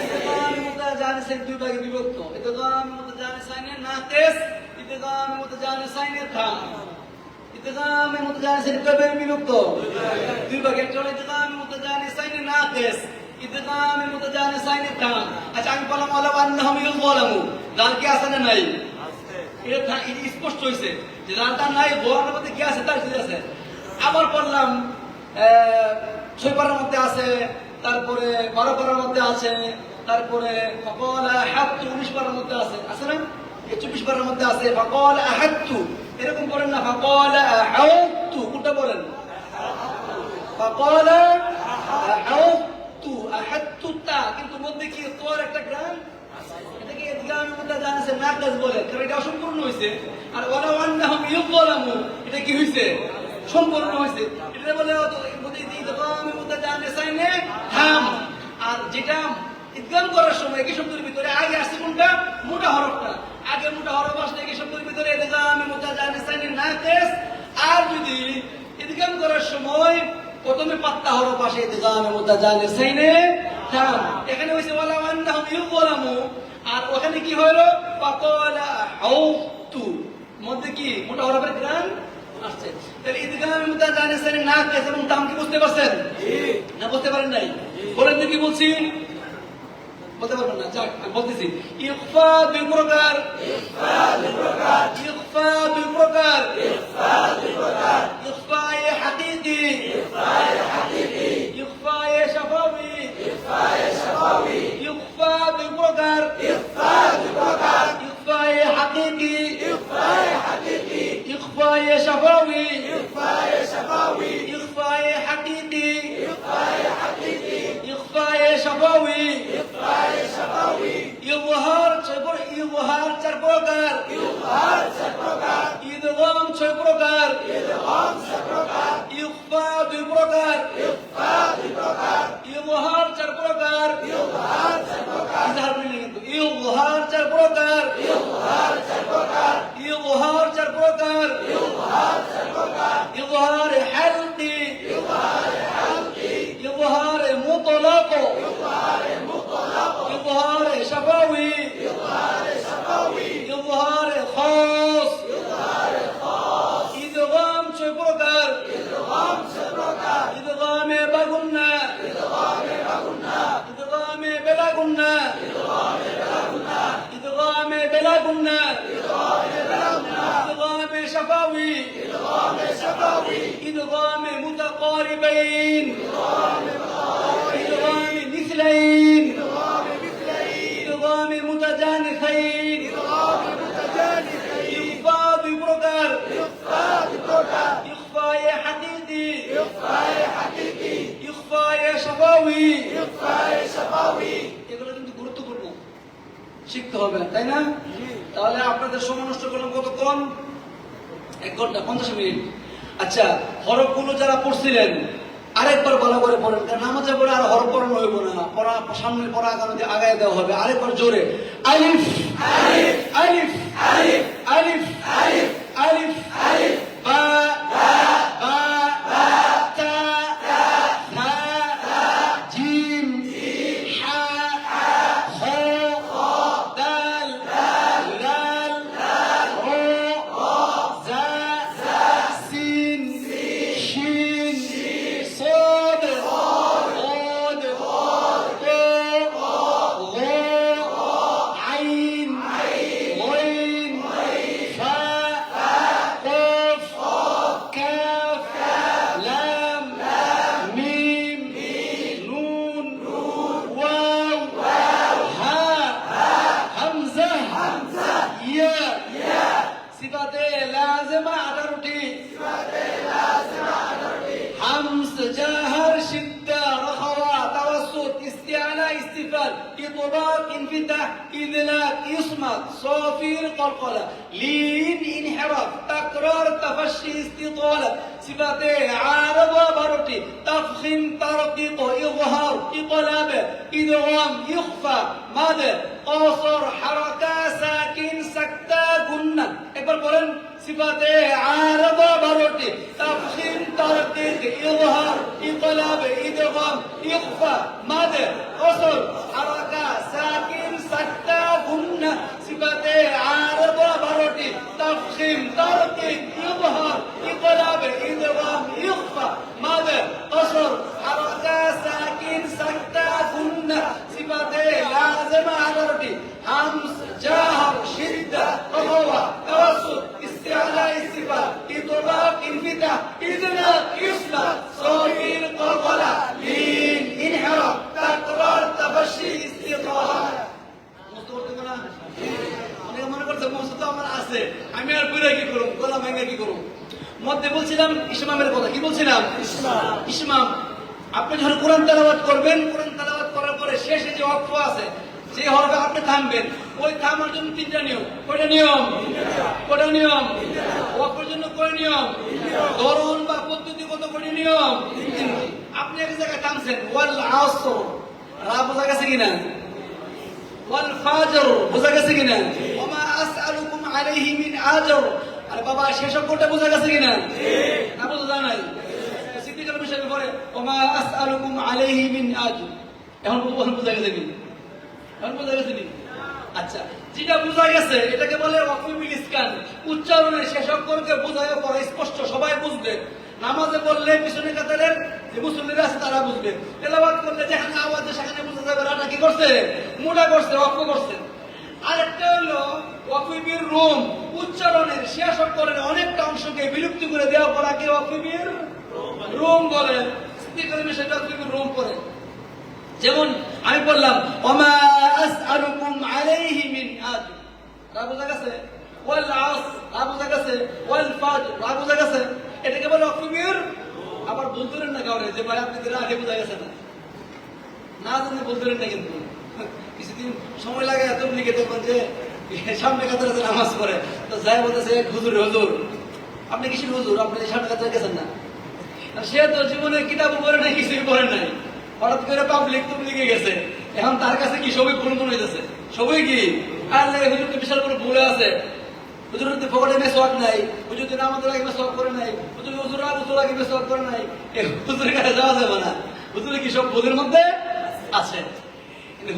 ইদগামে মুতাজানিসাইন। 2 ভাগে বিভক্ত। ইদগামে মুতাজানিসাইনে নাকিস, ইদগামে মুতাজানিসাইনে তাম। ইদগামে মুতাজানিসাইন কয় ভাগে বিভক্ত? 2 ভাগে। একটা হলো ইদগামে মুতাজানিসাইনে নাকিস, ইদগামে মুতাজানিসাইনে তাম। আচ্ছা, আমি বললাম ওয়ালা আন্নাহুম ইযলামু, জাল কি আছে না নাই? আছে। এটা স্পষ্ট হইছে যে জালটা নাই, গোয়ার মধ্যে কি আছে? তার আছে। আবার বললাম 6 পারার মধ্যে আছে, তারপরে 12 পারার মধ্যে আছে, তারপরে ফাকালা আহাদতু 19 পারার মধ্যে আছে, আছে না? 24 পারার মধ্যে আছে ফাকালা আহাদতু। এরকম করেন না, ফাকালা আহাদতু, কোনটা বলেন? ফাকালা আহাদতু, আহাদতু তা, কিন্তু মধ্যে কি তোর একটা গ্রাম, এটাকে ইদগামের মধ্যে জানাছে নাকিস বলে, কারণ এটা অসম্পূর্ণ হইছে। আর ওয়ালা আন্নাহুম ইযলামু, এটা কি হইছে? সম্পূর্ণ হইছে। এটা বলে ইদগামের মধ্যে জানাইনে থাম। আর যেটা ইদগাম করার সময় এই শব্দের ভিতরে আগে আসছে কোনটা? মোটা হরফটা। আগে মোটা হরফ আসলে এই শব্দের ভিতরে ইদগামের মধ্যে জানাইনে নাকিস। আর যদি ইদগাম করার সময় প্রথমে পাত্তা হরফ আসে, ইদগামের মধ্যে জানাইনে থাম। এখানে হইছে ওয়ালা আন্নাহুম ইযলামু, আর ওখানে কি হলো? ফাকালা আহাদতু, মধ্যে কি মোটা হরফের গ্রাম আসছে। তাহলে ইদগামের মধ্যে জানাইনে নাকিস এবং তাম কি বুঝতে পারছেন? জি না, বুঝতে পারেন নাই? বলেন তো কি বলছি? বলতে পারবেন না? যাক, আমি বলতেছি। ইখফা 2 প্রকার, ইখফা 2 প্রকার, ইখফা 2 প্রকার, ইখফা 2 প্রকার। ইখফায়ে হাকিকি, ইখফায়ে হাকিকি, ইখফায়ে শাফাউই, ইখফায়ে শাফাউই। ইখফা 2 প্রকার, ইখফা 2 প্রকার। ইখফায়ে হাকিকি, ইখফায়ে হাকিকি, ইখফায়ে শাফাউই, ইখফায়ে শাফাউই। ইখফায়ে হাকিকি, ইখফায়ে হাকিকি, ইখফায়ে শাফাউই, ইখফায়ে শাফাউই। ইযহার 4 প্রকার, ইযহার 4 প্রকার। ইদগাম 6 প্রকার, ইদগাম 6 প্রকার। ইখফা 2 প্রকার, إدغام متقاربين إدغام مثلين إدغام متجانسين إخفاء ببركر إخفاء حقيقي إخفاء شفوي এগুলো কিন্তু গুরুত্বপূর্ণ শিখতে হবে, তাই না? তাহলে আপনাদের সময় নষ্ট করলাম কতক্ষণ? 1 ঘন্টা 50 মিনিট। আচ্ছা, হরফগুলো যারা পড়ছিলেন আরেকবার ভালো করে পড়েন, কারণ নামাজে পড়ে আর হরফ পড়ানো হইব না, পড়া সামনে পড়া আগায় দেওয়া হবে। আরেকবার জোরে আলিফ আলিফ আলিফ আলিফ আলিফ আলিফ আলিফ বা বা বা তা থা জিম হা খ দাল লাল র জা সিন শিন صاد ضاد ط عين غين فاء قاف كاف لام ميم نون واو هاء همزة يا صفات لازمة 18টি حمس جاهر شدة رخوة توسط استعلاء استفال إطباق انفتاح إذلاق يصمت صافير قلقلة لين انحراف تكرار تفشي استطالة صفاته عارضة برتي تفخيم ترقيق إظهار إقلاب إدغام يخفى مد قصر حركة ساكن سكتة جنة একবার বলেন صفاته عارضة برتي تفخيم ترقيق إظهار إقلاب إدغام يخفى مد قصر حركة ساكن سكتة جنة صفاته عارضة برتي تفخيم ترقيق إظهار إقلاب إدغام يخفى مد قصر حركة ساكن سكتة جنة صفاته لازمة 18টি حمس جاهر شدة قوة توسط استعلاء استفال إطلاق انفتاح إذلاق يصمت صافير قلقلة لين انحراف تكرار تفشي استطالة অনেকে মনে করছে মসজিদ আমার আছে, আমি আর পুরো কি করব, গলা ভেঙে কি করব। মধ্যে বলছিলাম ইসমামের কথা, কি বলছিলাম? ইসমাম। আপনি যখন কোরআন তেলাওয়াত করবেন, কোরআন তেলাওয়াত করার পরে শেষে যে ওয়াকফ আছে, যে হরফে আপনি থামবেন, ওই থামার জন্য 3টা নিয়ম। কয়টা নিয়ম? কয়টা নিয়ম? ওয়াকফের জন্য কয় নিয়ম? ধরন বা পদ্ধতিগত কয়টা নিয়ম? 3টি। আপনি এক জায়গায় থামছেন, ওয়াল আসর, রা বোঝা গেছে কিনা? ওয়াল ফাজর বোঝা গেছে কিনা? ওমা আসআলুকুম আলাইহি মিন আজর, আরে বাবা শেষ অক্ষরটা বোঝা গেছে কিনা? না বোঝা যায় নাই। সিদ্দিকের বিষয়ে পরে ওমা আসআলুকুম আলাইহি মিন আজর, এখন বোঝা গেছে কিনা? এখন বোঝা গেছে নি? আচ্ছা, যেটা বোঝা গেছে এটাকে বলে ওয়াকফুল ইসকান। উচ্চারণের শেষ অক্ষরকে বোঝায় পড়া স্পষ্ট, সবাই বুঝবে। নামাজে বললে পিছনে কাতারের যে মুসল্লিরা আছে তারা বুঝবে। তেলাওয়াত করলে যেখানে আওয়াজ সেখানে বোঝা যাবে রাটা কি করছে? মোটা করছে, ওয়াকফ করছে। আরেকটা হলো ওয়াকফিবির রুম, উচ্চারণের শেষ অক্ষরের অনেকটা অংশকে বিলুপ্তি করে দেওয়া পড়াকে ওয়াকফিবির রুম বলে। সিদ্দিকের বিষয়টা ওয়াকফিবির রুম পড়ে। যেমন আমি বললাম ওমা আসআলুকুম আলাইহি মিন আজর, রা বোঝা গেছে? ওয়াল আস, রা বোঝা গেছে? ওয়াল ফাজর, রা বোঝা গেছে? এটাকে বলে ওয়াকফিবির। আবার বলতেন না কাউরে যে ভাই আপনি আগে বোঝা গেছে না, না জানি বলতেন না। কিন্তু কিছুদিন সময় লাগে এত লিখে দেখবেন যে সামনে কাতারে নামাজ পড়ে, তো যাই বলতেছে হুজুর হুজুর আপনি কিসের হুজুর, আপনি সামনে কাতারে গেছেন না। সে তো জীবনে কিতাবও পড়ে নাই, কিছুই পড়ে নাই, হঠাৎ করে পাবলিক লিখে গেছে। এখন তার কাছে কি সবই পূর্ণ হইতেছে, সবই কি আর হুজুর তো বিশাল করে ভুলে আছে। হুজুর তো পকেটে মেসওয়াক নাই, হুজুর দিন আমাদের আগে মেসওয়াক করে নাই, হুজুর আগে মেসওয়াক করে নাই। হুজুরের কাছে যাওয়া যাবে না। হুজুরে কি সব বোধের মধ্যে আছে?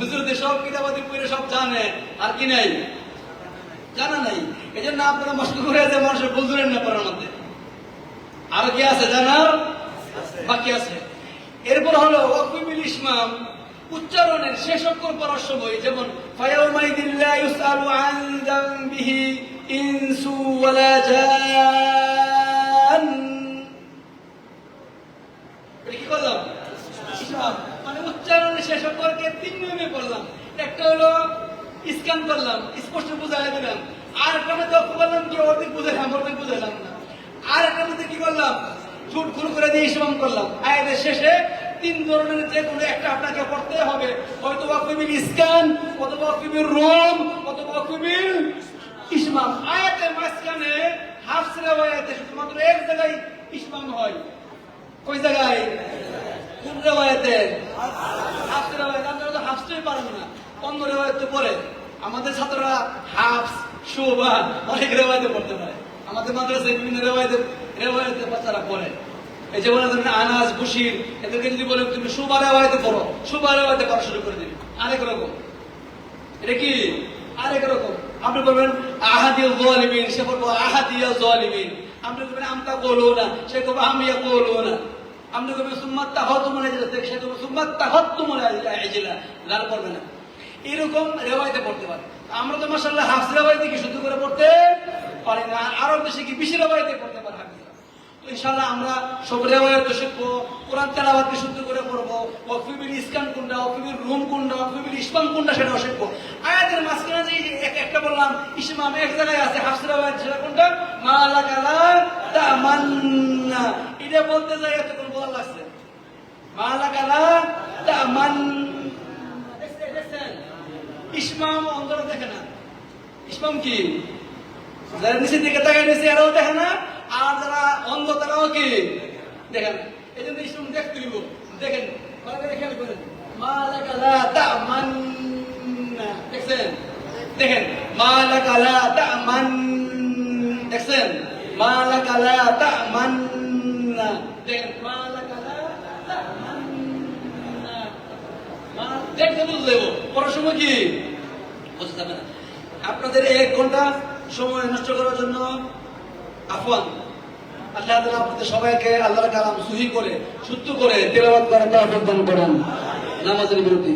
হুজুরদের সব কিতাবাদি পড়ে সব জানে, আর কি নাই? জানা নাই। এই জন্য আপনারা মশলা করে আছে মানুষের বুঝলেন না পড়ার মধ্যে। আরো কি আছে জানার বাকি আছে। এরপর হলো ওয়াকফিবিল ইসমাম, উচ্চারণের শেষ অক্ষর পড়ার সময়, যেমন ফায়াউমাইদিন লা ইউসআলু আন যামবিহি ইনসু ওয়ালা জান, করলাম? ইসমাম মানে উচ্চারণে শেষ সম্পর্কে 3 নিয়মে করলাম। একটা হলো স্ক্যান করলাম, স্পষ্ট বুঝাই দিলাম। আর একটা মধ্যে অক্ষ করলাম কি অর্ধেক বুঝাইলাম, অর্ধেক বুঝাইলাম না। আর একটা মধ্যে কি করলাম, ঝুট খুল করে দিয়ে ইসমাম করলাম। আয়াতের শেষে 3 ধরনের যে কোনো একটা আপনাকে করতে হবে, হয়তো ওয়াকফিবিল স্ক্যান, অথবা ওয়াকফিবিল রোম, অথবা ওয়াকফিবিল ইসমাম। আয়াতের মাঝখানে হাফস রিওয়ায়াতে শুধুমাত্র এক জায়গায় ইসমাম হয়। কই জায়গায়? কোন রিওয়ায়াতে? হাফস রিওয়ায়াত। আপনারা তো হাফসটাই পারেন না, অন্য রিওয়ায়াতে পড়ে। আমাদের ছাত্ররা হাফস, শুবা অনেক রিওয়ায়াতে পড়তে পারে। আমাদের মাদ্রাসায় বিভিন্ন রিওয়ায়াতে বাচ্চারা পড়ে। এই যে বলে আনাস, বশির, এদেরকে যদি বলে তুমি শুবা রিওয়ায়াতে পড়ো, শুবা রিওয়ায়াতে পড়া শুরু করে দিবে। আরেক রকম, এটা কি আরেক রকম। আপনি বলবেন আহাদিয়া যালিমিন, সে বলবো আহাদিয়া যালিমিন। আপনি বলবেন আমতা বলো না, সে বলবো আমিয়া বলো না। আপনি বলবেন সুম্মাত তাহাতুমুল আজলা, সে বলবো সুম্মাত তাহাতুমুল আজলা, লাল পড়বে না। এরকম রিওয়ায়াতে পড়তে পারে। আমরা তো মাশাআল্লাহ হাফস রিওয়ায়াতে কি শুদ্ধ করে পড়তে পারি না, আরব দেশে কি বেশি রিওয়ায়াতে পড়তে পারে হাফিজরা। তো ইনশাআল্লাহ আমরা সব রিওয়ায়াত শিখবো, কোরআন তেলাওয়াতকে শুদ্ধ করে পড়বো, ওয়াকফিবিল ইসকান কোনটা, ওয়াকফিবিল রুম কোনটা, ওয়াকফিবিল ইসমাম কোনটা সেটাও শিখবো। আয়াতের মাঝখানে যে একটা বললাম ইসমাম এক জায়গায় আছে, হাফস রিওয়ায়াত সেটা কোনটা? মালাকা লা তামান্না। এটা বলতে যাই এতক্ষণ বলা লাগছে, মালাকা লা তামান্না। দেখছেন ইসমাম অন্তরে দেখে না। ইসমাম কি? যারা নিচের দিকে তাকায় নিচে এরাও দেখে না, আর যারা অন্ধ তারাও কি দেখেন। এই জন্য ইসলাম দেখতে দিব। দেখেন ভালো করে খেয়াল করেন, মালাকা লা তামান্না। দেখছেন? দেখেন মালাকা লা তামান্না। দেখছেন মালাকা লা তামান্না। দেখেন মালাকা লা তামান্না। দেখতে বুঝতে দেবো, পড়ার সময় কি বুঝতে যাবে না। আপনাদের 1 ঘন্টা সময় নষ্ট করার জন্য আফওয়ান। আল্লাহ তাআলা আপনাদের সবাইকে আল্লাহর কালাম সহিহ করে শুদ্ধ করে তেলাওয়াত করার তৌফিক দান করেন। নামাজের বিরতি।